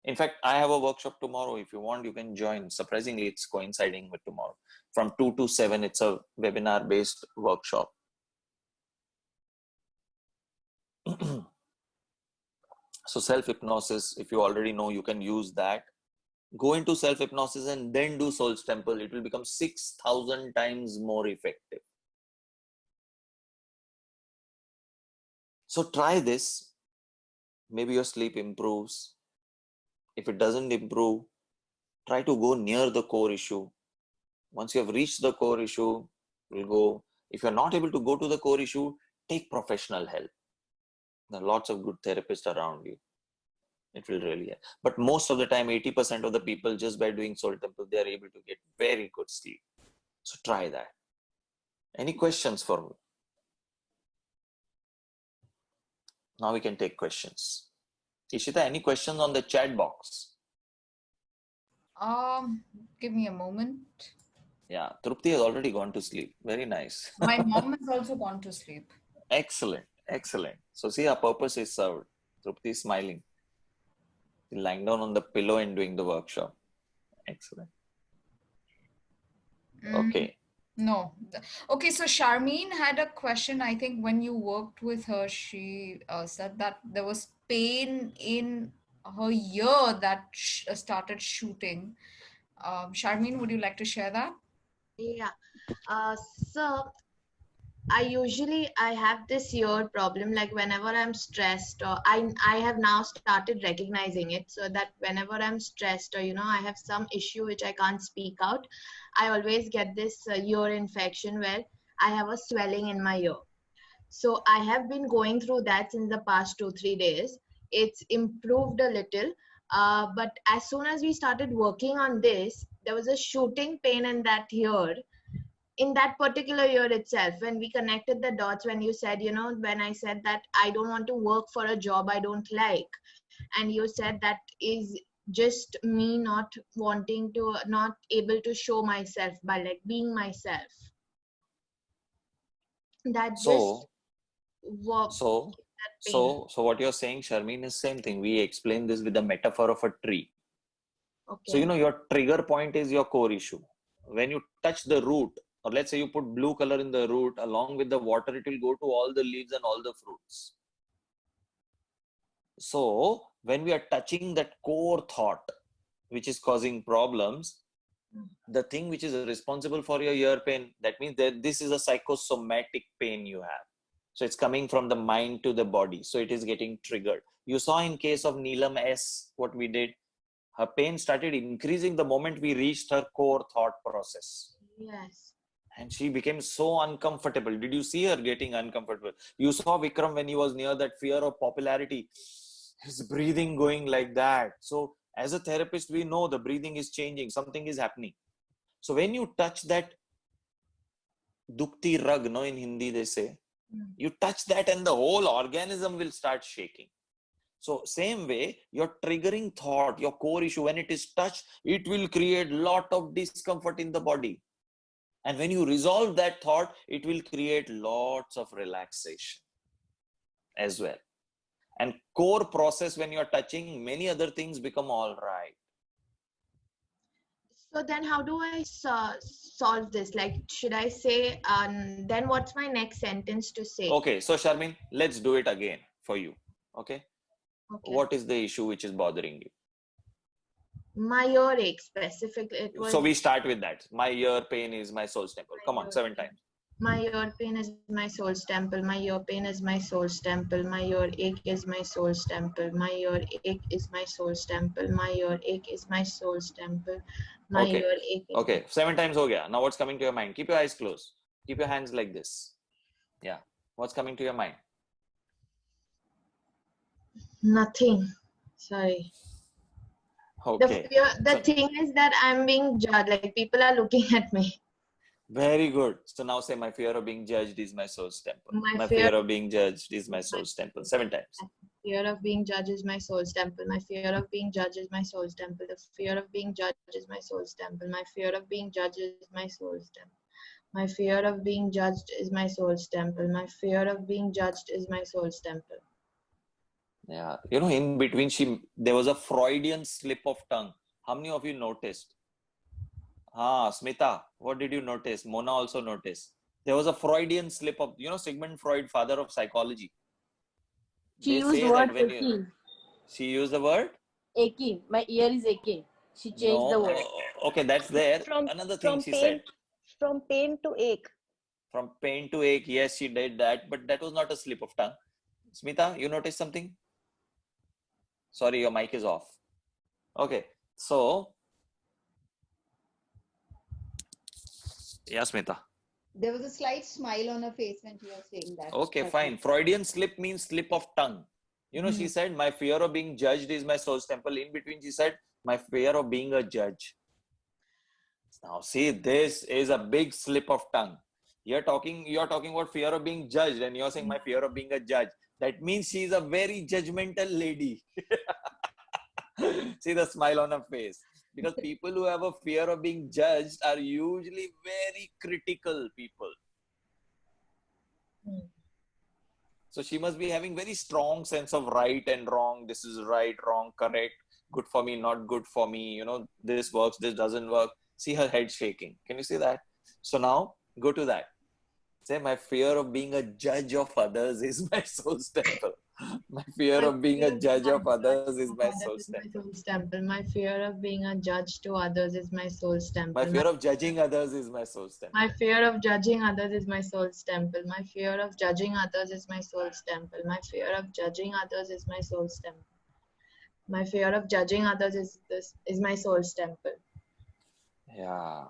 In fact, I have a workshop tomorrow. If you want, you can join. Surprisingly, it's coinciding with tomorrow. From 2 to 7, it's a webinar-based workshop. So self-hypnosis, if you already know, you can use that. Go into self-hypnosis and then do Soul's Temple. It will become 6,000 times more effective. So try this. Maybe your sleep improves. If it doesn't improve, try to go near the core issue. Once you have reached the core issue, you'll go. If you're not able to go to the core issue, take professional help. There are lots of good therapists around you. It will really help. But most of the time, 80% of the people, just by doing Soul Temple, they are able to get very good sleep. So try that. Any questions for me? Now we can take questions. Ishita, any questions on the chat box? Give me a moment. Yeah, Trupti has already gone to sleep. Very nice. My mom has also gone to sleep. Excellent, excellent. So see, our purpose is served. Trupti is smiling. She's lying down on the pillow and doing the workshop. Excellent. Okay. No. Okay, so Charmaine had a question. I think when you worked with her, she said that there was pain in her ear that started shooting. Charmaine, would you like to share that? Yeah. So I have this ear problem, like whenever I'm stressed, or I have now started recognizing it, so that whenever I'm stressed, or I have some issue which I can't speak out, I always get this ear infection where I have a swelling in my ear. So I have been going through that since the past 2-3 days. It's improved a little, but as soon as we started working on this, there was a shooting pain in that ear, in that particular year itself. When we connected the dots, when you said, when I said that I don't want to work for a job I don't like, and you said that is just me not wanting to, not able to show myself by like being myself, that just So, worked so, that pain. so what you're saying, Sharmeen, is same thing. We explain this with the metaphor of a tree. So, Okay. your trigger point is your core issue. When you touch the root, or let's say you put blue color in the root, along with the water, it will go to all the leaves and all the fruits. So, when we are touching that core thought, which is causing problems, the thing which is responsible for your ear pain, that means that this is a psychosomatic pain you have. So it's coming from the mind to the body. So it is getting triggered. You saw in case of Neelam S, what we did, her pain started increasing the moment we reached her core thought process. Yes. And she became so uncomfortable. Did you see her getting uncomfortable? You saw Vikram when he was near that fear of popularity, his breathing going like that. So as a therapist, we know the breathing is changing, something is happening. So when you touch that dukti rag, no, in Hindi they say, you touch that and the whole organism will start shaking. So same way, your triggering thought, your core issue, when it is touched, it will create lot of discomfort in the body. And when you resolve that thought, it will create lots of relaxation as well. And core process, when you're touching, many other things become all right. So then how do I solve this? Like, should I say, then what's my next sentence to say? Okay, so Sharmin, let's do it again for you. Okay. What is the issue which is bothering you? My earache specifically. It was. So we start with that. My ear pain is my soul's temple. Come on, 7 times. My ear pain is my soul's temple. My ear pain is my soul's temple. My earache is my soul's temple. My earache is my soul's temple. My earache is my soul's temple. My Okay. earache. Okay. 7 times ho gaya. Now what's coming to your mind? Keep your eyes closed. Keep your hands like this. Yeah. What's coming to your mind? Nothing. Sorry. Okay. The thing is that I'm being judged. Like people are looking at me. Very good. So now say, my fear of being judged is my soul's temple. My fear of being judged is my soul's temple. 7 times. Fear of being judged is my soul's temple. My fear of being judged is my soul's temple. The fear of being judged is my soul's temple. My fear of being judged is my soul's temple. My fear of being judged is my soul's temple. My fear of being judged is my soul's temple. Yeah. In between, there was a Freudian slip of tongue. How many of you noticed? Smita, what did you notice? Mona also noticed. There was a Freudian slip of, Sigmund Freud, father of psychology. She used the word aching. She used the word? Aching. My ear is aching. She changed the word. Okay, that's there. Another thing she said. From pain to ache. From pain to ache, yes, she did that, but that was not a slip of tongue. Smita, you noticed something? Sorry, your mic is off. Okay, so. Yeah, Smita. There was a slight smile on her face when she was saying that. Okay, fine. Freudian slip means slip of tongue. She said, my fear of being judged is my soul's temple. In between, she said, my fear of being a judge. Now, see, this is a big slip of tongue. You're talking about fear of being judged, and you're saying my fear of being a judge. That means she's a very judgmental lady. See the smile on her face. Because people who have a fear of being judged are usually very critical people. So she must be having very strong sense of right and wrong. This is right, wrong, correct, good for me, not good for me. You know, this works, this doesn't work. See her head shaking. Can you see that? So now go to that. Say, my fear of being a judge of others is my soul's temple. My fear of being a judge of others is my soul's temple. My fear of being a judge to others is my soul's temple. My fear of judging others is my soul's temple. My fear of judging others is my soul's temple. My fear of judging others is my soul's temple. My fear of judging others is my soul's temple. My fear of judging others is my soul's temple. Yeah.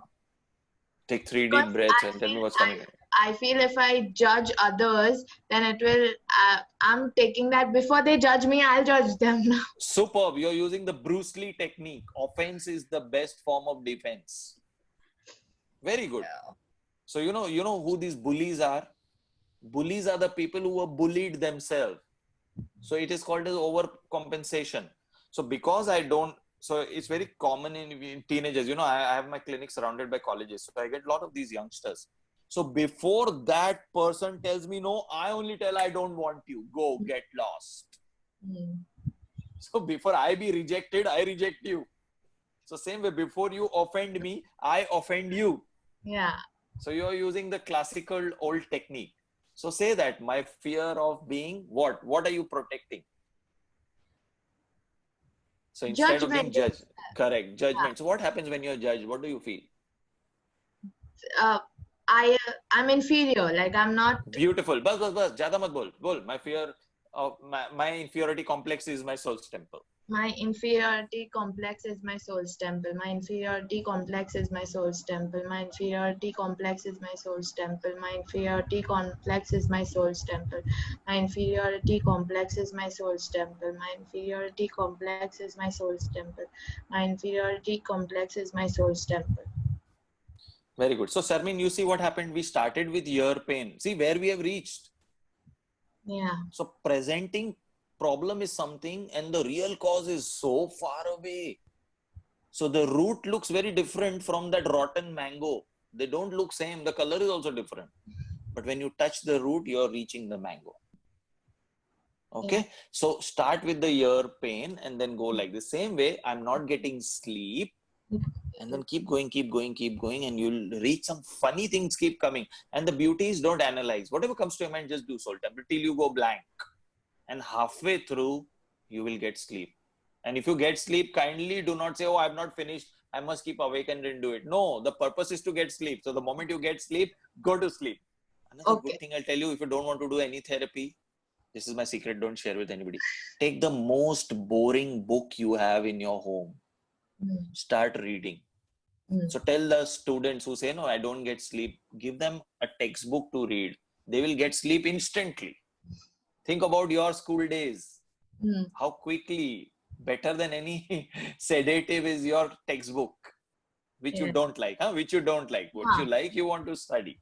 Take 3 deep breaths and tell me what's coming. I feel if I judge others, then it will, I'm taking that before they judge me, I'll judge them now. Superb. You're using the Bruce Lee technique. Offense is the best form of defense. Very good. Yeah. So you know who these bullies are? Bullies are the people who are bullied themselves. So it is called as overcompensation. So because so it's very common in teenagers. You know, I have my clinic surrounded by colleges. So I get a lot of these youngsters. So before that person tells me no, I only tell I don't want you. Go get lost. So before I be rejected, I reject you. So same way, before you offend me, I offend you. Yeah. So you're using the classical old technique. So say that my fear of being what? What are you protecting? So instead of being judged, correct, judgment. Yeah. So what happens when you're judged? What do you feel? I'm inferior. Like I'm not. Beautiful. Bas, jada mat bol. My fear of my inferiority complex is my soul's temple. My inferiority complex is my soul's temple. My inferiority complex is my soul's temple. My inferiority complex is my soul's temple. My inferiority complex is my soul's temple. My inferiority complex is my soul's temple. My inferiority complex is my soul's temple. My inferiority complex is my soul's temple. Very good. So Sarmin, you see what happened? We started with ear pain. See where we have reached. Yeah. So presenting problem is something and the real cause is so far away. So the root looks very different from that rotten mango. They don't look same. The color is also different. But when you touch the root, you're reaching the mango. Okay. Yeah. So start with the ear pain and then go like the same way. I'm not getting sleep. And then keep going, and you'll reach some funny things keep coming. And the beauty is don't analyze. Whatever comes to your mind, just do soul temple till you go blank. And halfway through, you will get sleep. And if you get sleep, kindly do not say, oh, I've not finished. I must keep awake and then do it. No, the purpose is to get sleep. So the moment you get sleep, go to sleep. Another good thing I'll tell you, if you don't want to do any therapy, this is my secret, don't share with anybody. Take the most boring book you have in your home. Start reading. So tell the students who say, no, I don't get sleep, give them a textbook to read. They will get sleep instantly. Think about your school days. How quickly, better than any sedative is your textbook, which you don't like, which you don't like. What you like, you want to study.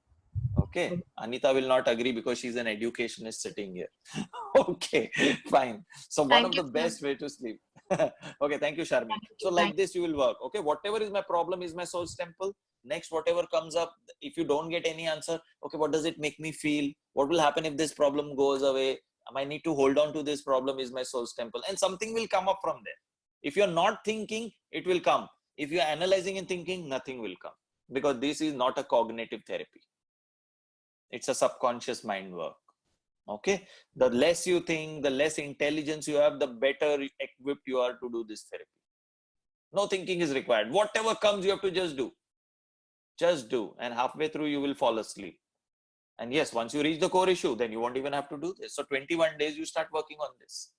Okay. Anita will not agree because she's an educationist sitting here. Okay, fine. So one of the best way to sleep. Okay, thank you, Sharmi. So like this, you will work. Okay, whatever is my problem is my soul's temple. Next, whatever comes up, if you don't get any answer, okay, what does it make me feel? What will happen if this problem goes away? I need to hold on to this problem is my soul's temple. And something will come up from there. If you're not thinking, it will come. If you're analyzing and thinking, nothing will come. Because this is not a cognitive therapy. It's a subconscious mind work. Okay. The less you think, the less intelligence you have, the better equipped you are to do this therapy. No thinking is required. Whatever comes, you have to just do. Just do. And halfway through, you will fall asleep. And yes, once you reach the core issue, then you won't even have to do this. So 21 days, you start working on this.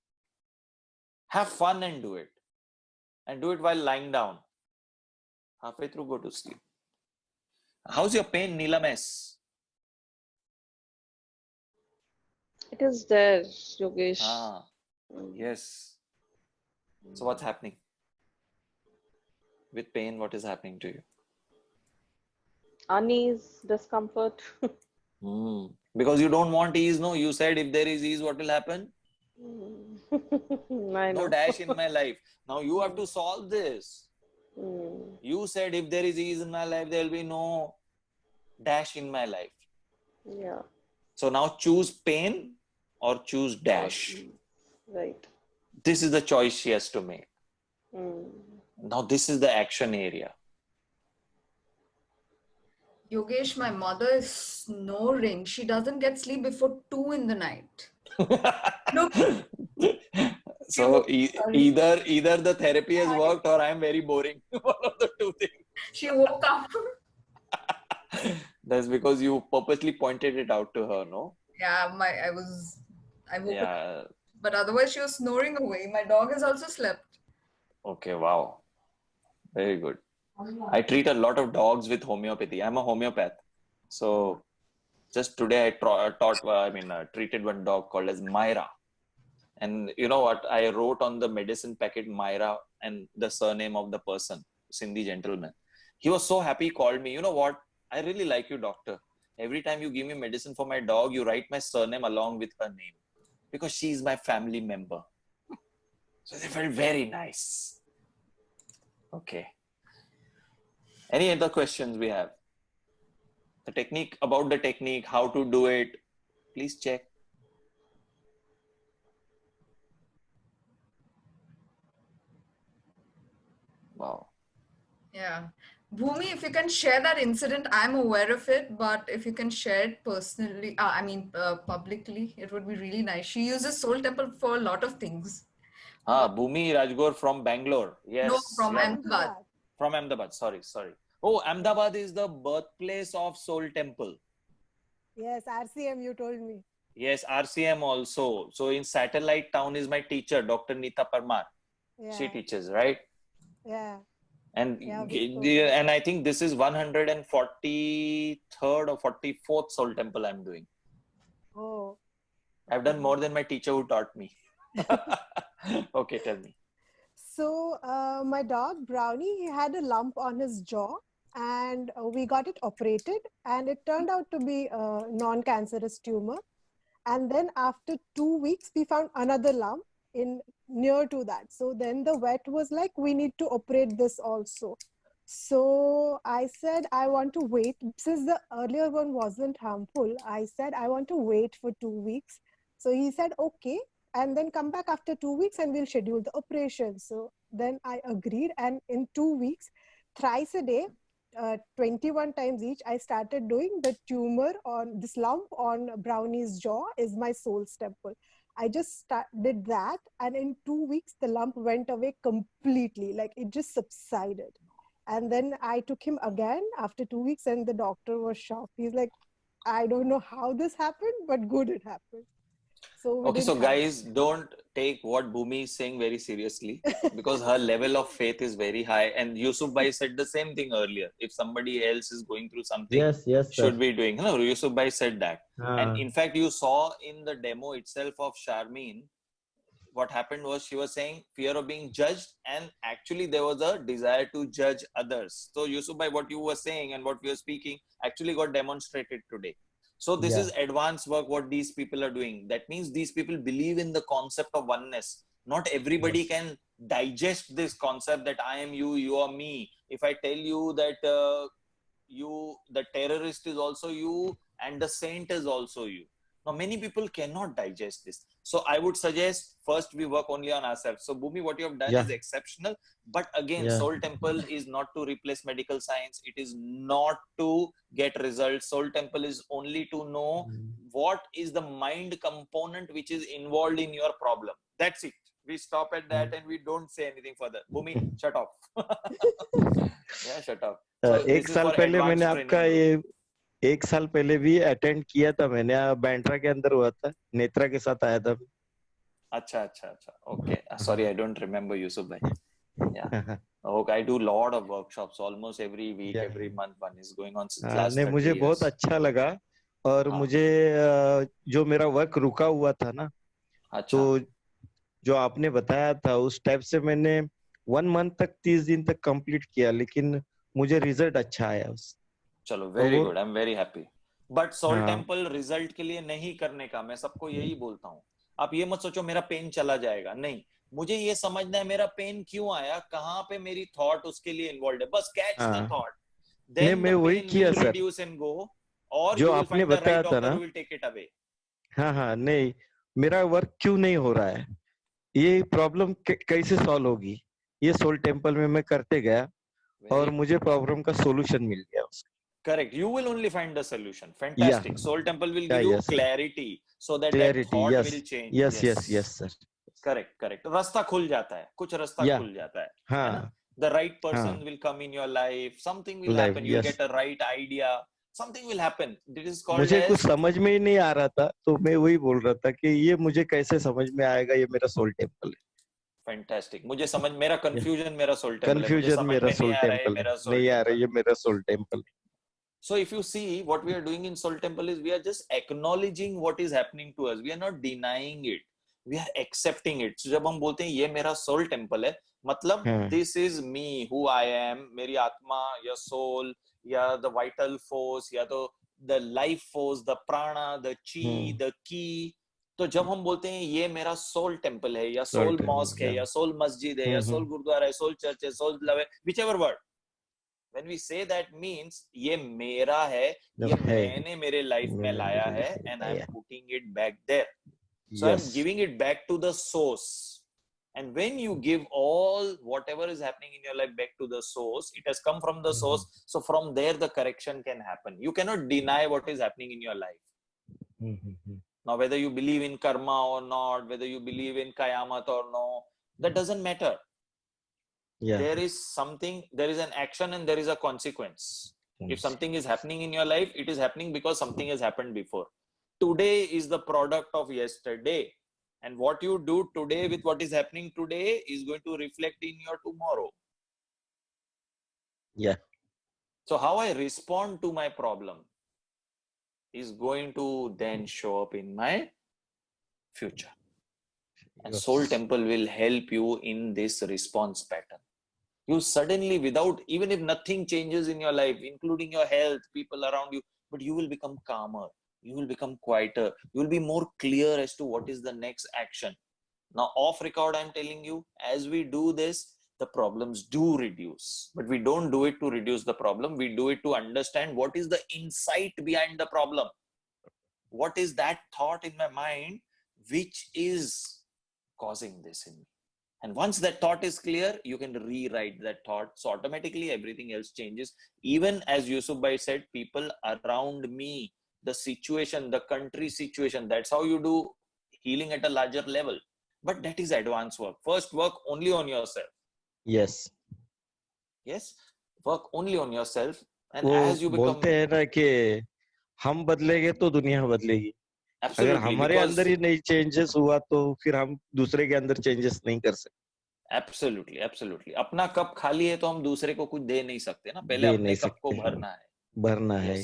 Have fun and do it. And do it while lying down. Halfway through, go to sleep. How's your pain, Neelam S? It is there, Yogesh. Yes. So what's happening? With pain, what is happening to you? Unease, discomfort. Because you don't want ease, no? You said if there is ease, what will happen? I know. No dash in my life. Now you have to solve this. You said if there is ease in my life, there will be no dash in my life. Yeah. So now choose pain or choose dash. Right. This is the choice she has to make. Mm. Now this is the action area. Yogesh, my mother is snoring. She doesn't get sleep before 2 in the night. Look. So either the therapy has worked or I am very boring. One of the two things. She woke up. That's because you purposely pointed it out to her, no? Yeah, I woke up. Yeah. But otherwise she was snoring away. My dog has also slept. Okay, wow. Very good. I treat a lot of dogs with homeopathy. I'm a homeopath. So just today I treated one dog called as Myra. And you know what? I wrote on the medicine packet Myra and the surname of the person, Sindhi gentleman. He was so happy, he called me. You know what? I really like you, doctor. Every time you give me medicine for my dog, you write my surname along with her name. Because she is my family member. So they felt very nice. Okay. Any other questions we have? The technique, about the technique, how to do it, please check. Wow. Yeah. Bhumi, if you can share that incident, I'm aware of it, but if you can share it personally, publicly, it would be really nice. She uses Soul Temple for a lot of things. Bhumi Rajgor from Bangalore. Yes. No, from Yeah. Ahmedabad. From Ahmedabad. Sorry. Oh, Ahmedabad is the birthplace of Soul Temple. Yes, RCM, you told me. Yes, RCM also. So in Satellite Town is my teacher, Dr. Neeta Parmar. Yeah. She teaches, right? Yeah. And Yeah, and I think this is 143rd or 44th Soul Temple I'm doing. Oh. I've done more than my teacher who taught me. Okay, tell me. So my dog Brownie, he had a lump on his jaw, and we got it operated, and it turned out to be a non-cancerous tumor. And then after 2 weeks, we found another lump in near to that. So then the vet was like, we need to operate this also. So I said, I want to wait. Since the earlier one wasn't harmful, I said, I want to wait for 2 weeks. So he said, okay, and then come back after 2 weeks and we'll schedule the operation. So then I agreed. And in 2 weeks, thrice a day, 21 times each, I started doing the tumor on this lump on Brownie's jaw is my soul's temple. I just did that, and in 2 weeks, the lump went away completely. Like it just subsided. And then I took him again after 2 weeks, and the doctor was shocked. He's like, I don't know how this happened, but good it happened. So okay, so guys, don't take what Bhumi is saying very seriously because her level of faith is very high. And Yusuf Bhai said the same thing earlier. If somebody else is going through something, Yes, should sir. be doing. No, Yusuf Bhai said that. And Ah. in fact, you saw in the demo itself of Charmaine, what happened was she was saying fear of being judged, and actually there was a desire to judge others. So Yusuf Bhai, what you were saying and what we were speaking actually got demonstrated today. So this is advanced work what these people are doing. That means these people believe in the concept of oneness. Not everybody can digest this concept that I am you, you are me. If I tell you that the terrorist is also you and the saint is also you. Now many people cannot digest this. So I would suggest first we work only on ourselves. So Bhumi, what you have done is exceptional. But again, Soul Temple is not to replace medical science. It is not to get results. Soul Temple is only to know what is the mind component which is involved in your problem. That's it. We stop at that and we don't say anything further. Bhumi, shut off. Yeah, shut up. So एक this is साल for पहले advanced मैंने training आपका group. ये एक साल पहले भी अटेंड किया था मैंने बैंड्रा के अंदर हुआ था नेत्रा के साथ आया था अच्छा okay sorry I don't remember Yusuf bhai. Yeah. Okay, I do lot of workshops almost every week, every month. One is going on since last नहीं 30 मुझे years. बहुत अच्छा लगा और मुझे जो मेरा वर्क रुका हुआ था ना तो जो आपने बताया था उस टाइप से मैंने 1 मंथ तक 30 दिन तक कंप्लीट किया लेकिन मुझे रिजल्ट अच्छा आया उस चलो very good I am very happy but soul temple result के लिए नहीं करने का मैं सबको यही बोलता हूँ आप ये मत सोचो मेरा पेन चला जाएगा नहीं मुझे ये समझना है मेरा पेन क्यों आया, कहाँ पे मेरी थॉट उसके लिए इन्वॉल्व है, बस कैच द थॉट, नहीं then मैं the वही pain किया will sir, reduce and go, or जो you will आपने find the बताया right था doctor ना। who will take it away. हाँ हाँ, नहीं मेरा वर्क क्यों नहीं हो रहा है, ये प्रॉब्लम कैसे सॉल्व होगी, ये सोल टेम्पल में मैं करते गया और मुझे प्रॉब्लम का सॉल्यूशन मिल गया उसका। Correct. You will only find the solution. Fantastic. Soul Temple will give you yes, clarity so that that clarity, thought yes, will change. yes sir. Correct, correct. रास्ता खुल जाता है, कुछ रास्ता खुल जाता है ना? The right person will come in your life. Something will happen. You'll get a right idea. Something will happen. This is called मुझे as. कुछ समझ में ही नहीं आ रहा था, तो मैं वही बोल रहा था कि ये मुझे कैसे समझ में आएगा, ये मेरा सोल टेम्पल है। Fantastic. मुझे समझ, मेरा confusion मेरा सोल टेम्पल है, मुझे कंफ्यूजन समझ मेरा में नहीं सोल आ रहा है टेम्पल है, मेरा सोल नहीं आ टेम्पल रहा ये मेरा soul temple. So if you see what we are doing in Soul Temple is we are just acknowledging what is happening to us. We are not denying it. We are accepting it. So जब हम बोलते हैं ये मेरा soul temple है, मतलब this is me, who I am, मेरी आत्मा या soul या the vital force या तो the life force, the prana, the chi, the ki. तो जब हम बोलते हैं ये मेरा soul temple है या soul mosque है या soul masjid है या soul गुरुद्वारा है, soul church है, soul love है, whichever word. When we say that means ये मेरा है, ये मैंने मेरे लाइफ में लाया है, and I'm putting it back there. So I'm giving it back to the source. And when you give all whatever is happening in your life back to the source, it has come from the source. So from there the correction can happen. You cannot deny what is happening in your life. Now whether you believe in karma or not, whether you believe in kayamat or no, that doesn't matter. There is something, there is an action and there is a consequence. If something is happening in your life, it is happening because something has happened before. Today is the product of yesterday, and what you do today with what is happening today is going to reflect in your tomorrow. So how I respond to my problem is going to then show up in my future. And Soul Temple will help you in this response pattern. You suddenly, without, even if nothing changes in your life, including your health, people around you, but you will become calmer, you will become quieter, you will be more clear as to what is the next action. Now, off record, I'm telling you, as we do this, the problems do reduce. But we don't do it to reduce the problem. We do it to understand what is the insight behind the problem. What is that thought in my mind which is causing this in me? And once that thought is clear, you can rewrite that thought. So automatically everything else changes. Even as Yusuf Bhai said, people around me, the situation, the country situation, that's how you do healing at a larger level. But that is advanced work. First, work only on yourself. Yes. Work only on yourself. And वो as you become... बोलते हैं ना कि हम बदलेंगे तो दुनिया बदलेगी। अगर हमारे अंदर ही नहीं चेंजेस हुआ तो फिर हम दूसरे के अंदर चेंजेस नहीं कर सकते। Absolutely, absolutely. अपना कप खाली है तो हम दूसरे को कुछ दे नहीं सकते ना, पहले अपने कप को भरना है।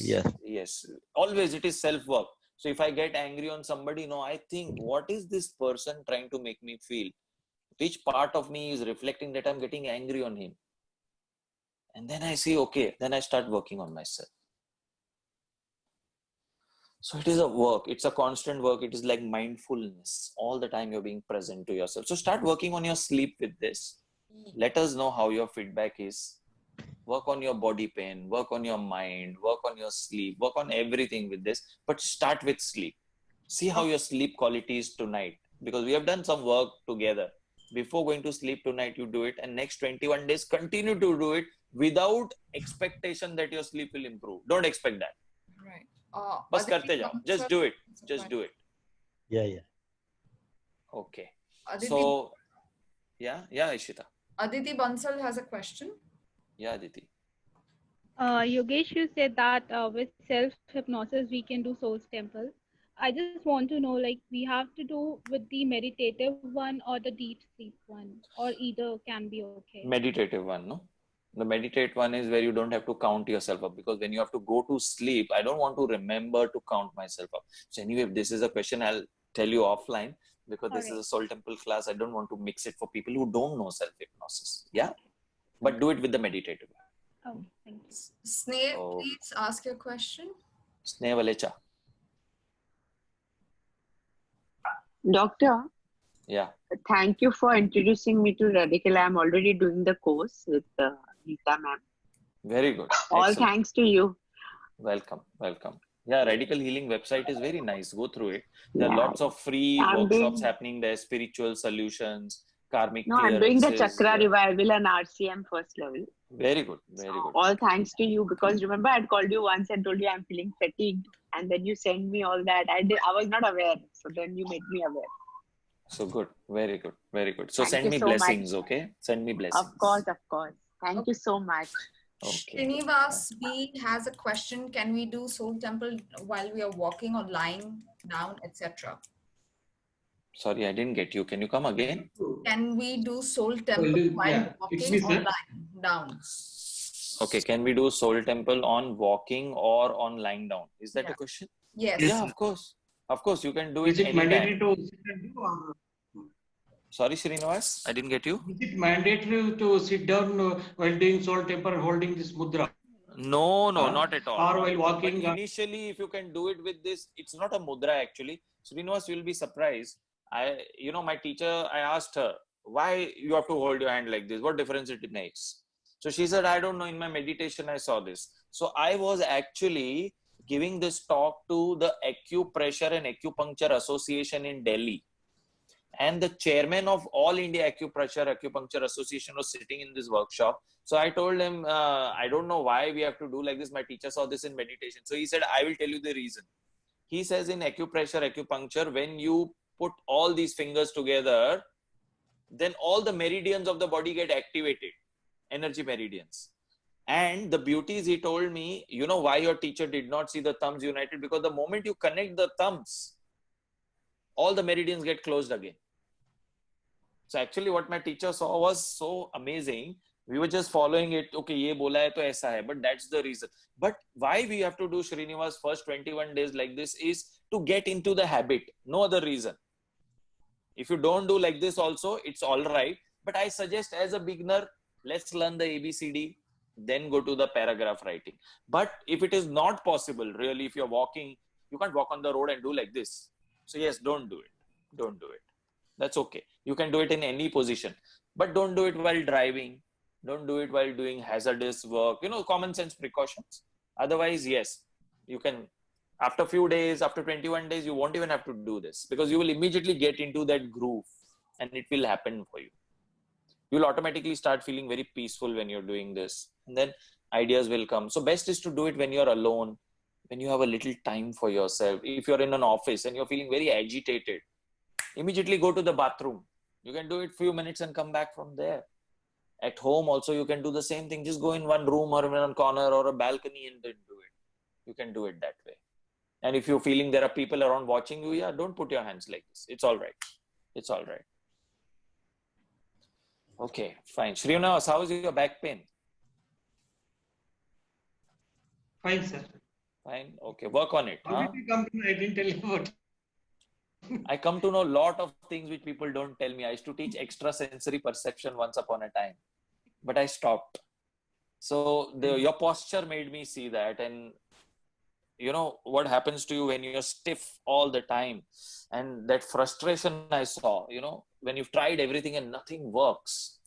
Yes. Always it is self work. So if I get angry on somebody, no, I think, what is this person trying to make me feel? Which part of me is reflecting that I'm getting angry on him? And then I see, okay, then I start working on myself. So it is a work, it's a constant work. It is like mindfulness. All the time you're being present to yourself. So start working on your sleep with this. Let us know how your feedback is. Work on your body pain, work on your mind, work on your sleep, work on everything with this. But start with sleep. See how your sleep quality is tonight. Because we have done some work together. Before going to sleep tonight, you do it. And next 21 days, continue to do it without expectation that your sleep will improve. Don't expect that. Right. बस करते जाओ. Just do it. Just do it. Yeah. Okay. Aditi, so, yeah, Ishita. Aditi Bansal has a question. Yeah, Aditi. Yogesh, you said that with self-hypnosis, we can do Soul's Temple. I just want to know, like, we have to do with the meditative one or the deep sleep one, or either can be okay? Meditative one, no? The meditate one is where you don't have to count yourself up, because when you have to go to sleep, I don't want to remember to count myself up. So anyway, if this is a question, I'll tell you offline, because this is a Soul Temple class. I don't want to mix it for people who don't know self-hypnosis. Yeah? But do it with the meditative one. Oh, thank you. Sneha, please ask your question. Sneha Valecha. Doctor? Yeah. Thank you for introducing me to Radical. I'm already doing the course with Neeta ma'am. Very good. All Excellent. thanks to you. Welcome. Yeah, Radical Healing website is very nice. Go through it. There are Yeah. lots of free I'm workshops doing. happening there, spiritual solutions, karmic No, I'm doing the clearances. Chakra Revival and RCM first level. Very good. Very good. All thanks to you, because remember I'd called you once and told you I'm feeling fatigued, and then you sent me all that. I was not aware, so then you made me aware. So good. Very good. Very good. So Thank send you me so blessings, much. okay? Send me blessings. Of course. Thank you so much. Okay. Srinivas B has a question. Can we do Soul Temple while we are walking or lying down, etc.? Sorry, I didn't get you. Can you come again? Can we do Soul Temple while walking or lying down? Okay, can we do Soul Temple on walking or on lying down? Is that the question? Yes. Yeah, of course. Of course, you can do Is it it mandatory anytime. to sit and do, or Sorry, Srinivas, I didn't get you. is it mandatory to sit down while doing soul temper holding this mudra? No, not at all. Or Not while at all. walking? But initially, if you can do it with this, it's not a mudra actually. Srinivas, you'll be surprised. My teacher, I asked her, why you have to hold your hand like this? What difference it makes? So she said, I don't know. In my meditation, I saw this. So I was actually giving this talk to the Acupressure and Acupuncture Association in Delhi. And the chairman of All India Acupuncture Association was sitting in this workshop. So I told him, I don't know why we have to do like this. My teacher saw this in meditation. So he said, I will tell you the reason. He says in acupuncture, when you put all these fingers together, then all the meridians of the body get activated, energy meridians. And the beauty is, he told me, you know why your teacher did not see the thumbs united? Because the moment you connect the thumbs, all the meridians get closed again. So actually what my teacher saw was so amazing. We were just following it. Okay, ye bola hai to aisa hai. But that's the reason. But why we have to do Srinivas first 21 days like this is to get into the habit. No other reason. If you don't do like this also, it's all right. But I suggest as a beginner, let's learn the ABCD, then go to the paragraph writing. But if it is not possible, really, if you're walking, you can't walk on the road and do like this. So yes, don't do it. Don't do it. That's okay. You can do it in any position, but don't do it while driving. Don't do it while doing hazardous work, common sense precautions. Otherwise, yes, you can, after a few days, after 21 days, you won't even have to do this because you will immediately get into that groove and it will happen for you. You'll automatically start feeling very peaceful when you're doing this, and then ideas will come. So best is to do it when you're alone, when you have a little time for yourself. If you're in an office and you're feeling very agitated, immediately go to the bathroom. You can do it few minutes and come back from there. At home also, you can do the same thing. Just go in one room or in one corner or a balcony and then do it. You can do it that way. And if you're feeling there are people around watching you, yeah, don't put your hands like this. It's all right. It's all right. Okay, fine. Srinivas, how is your back pain? Fine, sir. Fine. Okay, work on it. How did you come to know? I didn't tell you about. I come to know a lot of things which people don't tell me. I used to teach extrasensory perception once upon a time, but I stopped. So your posture made me see that. And what happens to you when you're stiff all the time, and that frustration I saw, when you've tried everything and nothing works,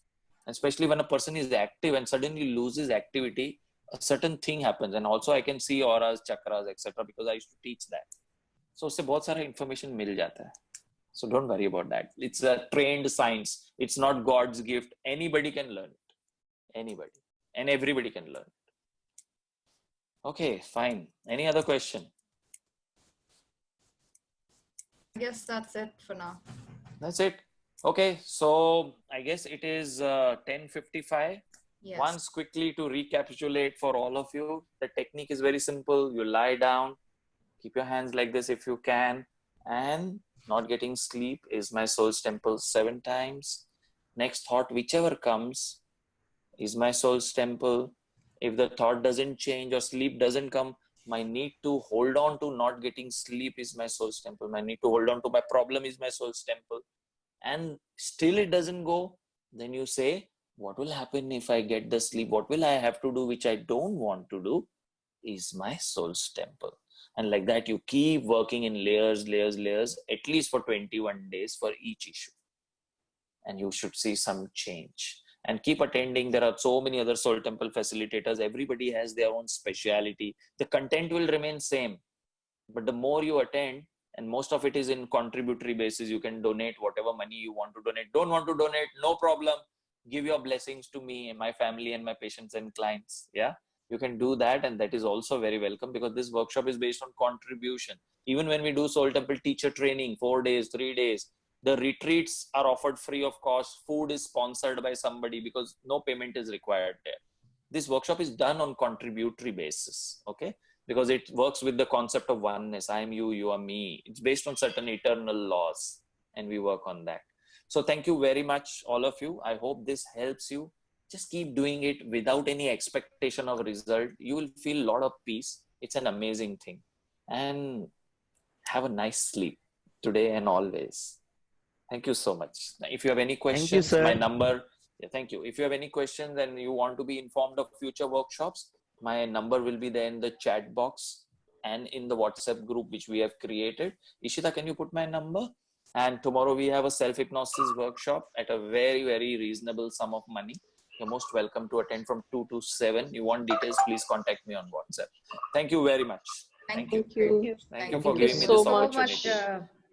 especially when a person is active and suddenly loses activity, a certain thing happens. And also I can see auras, chakras, etc. because I used to teach that. So उससे बहुत सारा information मिल जाता है. So don't worry about that. It's a trained science. It's not God's gift. Anybody can learn it. Anybody. And everybody can learn it. Okay, fine. Any other question? I guess that's it for now. That's it. Okay, so I guess it is 10:55. Yes. Once quickly to recapitulate for all of you, the technique is very simple. You lie down, keep your hands like this if you can, and not getting sleep is my soul's temple 7 times. Next thought, whichever comes, is my soul's temple. If the thought doesn't change or sleep doesn't come, my need to hold on to not getting sleep is my soul's temple. My need to hold on to my problem is my soul's temple. And still it doesn't go, then you say, what will happen if I get the sleep? What will I have to do which I don't want to do is my soul's temple. And like that, you keep working in layers, at least for 21 days for each issue. and you should see some change. And keep attending. There are so many other Soul Temple facilitators. Everybody has their own speciality. The content will remain same, but the more you attend, and most of it is in contributory basis, you can donate whatever money you want to donate. Don't want to donate, no problem. Give your blessings to me and my family and my patients and clients. Yeah, you can do that, and that is also very welcome, because this workshop is based on contribution. Even when we do Soul Temple teacher training, 4 days, 3 days, the retreats are offered free of cost. Food is sponsored by somebody because no payment is required there. This workshop is done on contributory basis, okay? Because it works with the concept of oneness. I am you, you are me. It's based on certain eternal laws, and we work on that. So thank you very much, all of you. I hope this helps you. Just keep doing it without any expectation of result. You will feel a lot of peace. It's an amazing thing. And have a nice sleep today and always. Thank you so much. If you have any questions, my number, thank you. If you have any questions and you want to be informed of future workshops, my number will be there in the chat box and in the WhatsApp group which we have created. Ishita, can you put my number? And tomorrow we have a self-hypnosis workshop at a very, very reasonable sum of money. You're most welcome to attend from 2 to 7. You want details, please contact me on WhatsApp. Thank you very much. Thank you. Thank you for giving me this opportunity.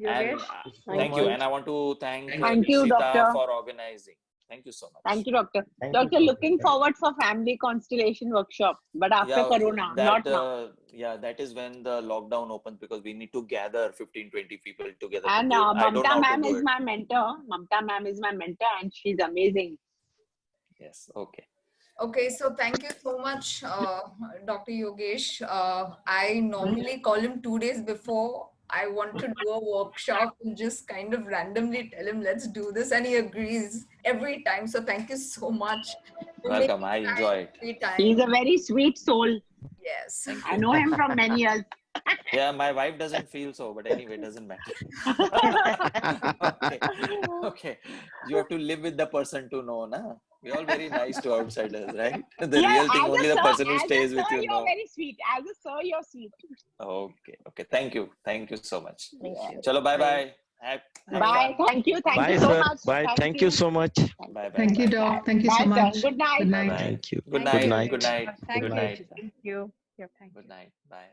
And thank you. And I want to thank you, Ishita Doctor. for organizing. Thank you so much. Thank you, Doctor. Thank Doctor, you. looking forward for family constellation workshop, but after Corona, not now. Yeah, that is when the lockdown opens, because we need to gather 15, 20 people together. And I don't know Mamta how to ma'am do is it. my mentor. Mamta ma'am is my mentor, and she's amazing. Yes, okay. Okay, so thank you so much, Dr. Yogesh. I normally call him 2 days before I want to do a workshop and just kind of randomly tell him, let's do this. And he agrees every time. So thank you so much. Welcome. I enjoy it. Every time. He's a very sweet soul. Yes. I know him from many years. Yeah, my wife doesn't feel so, but anyway, it doesn't matter. Okay. You have to live with the person to know, na? We're all very nice to outsiders, right? The real thing, only the person who stays with you You're know. very sweet. As a sir, you're sweet. Okay. Thank you. Thank you so much. Thank you. Chalo, bye-bye. Bye. Thank you. Thank Bye, you so sir. much. Bye. Thank you so much. Bye-bye. Thank you, Doc. Thank you Bye, so sir. much. Good night. Good night. Thank you. Good Good night. night. Good night. Thank Good you. night. Thank you. Yeah, thank you. Good night. Bye.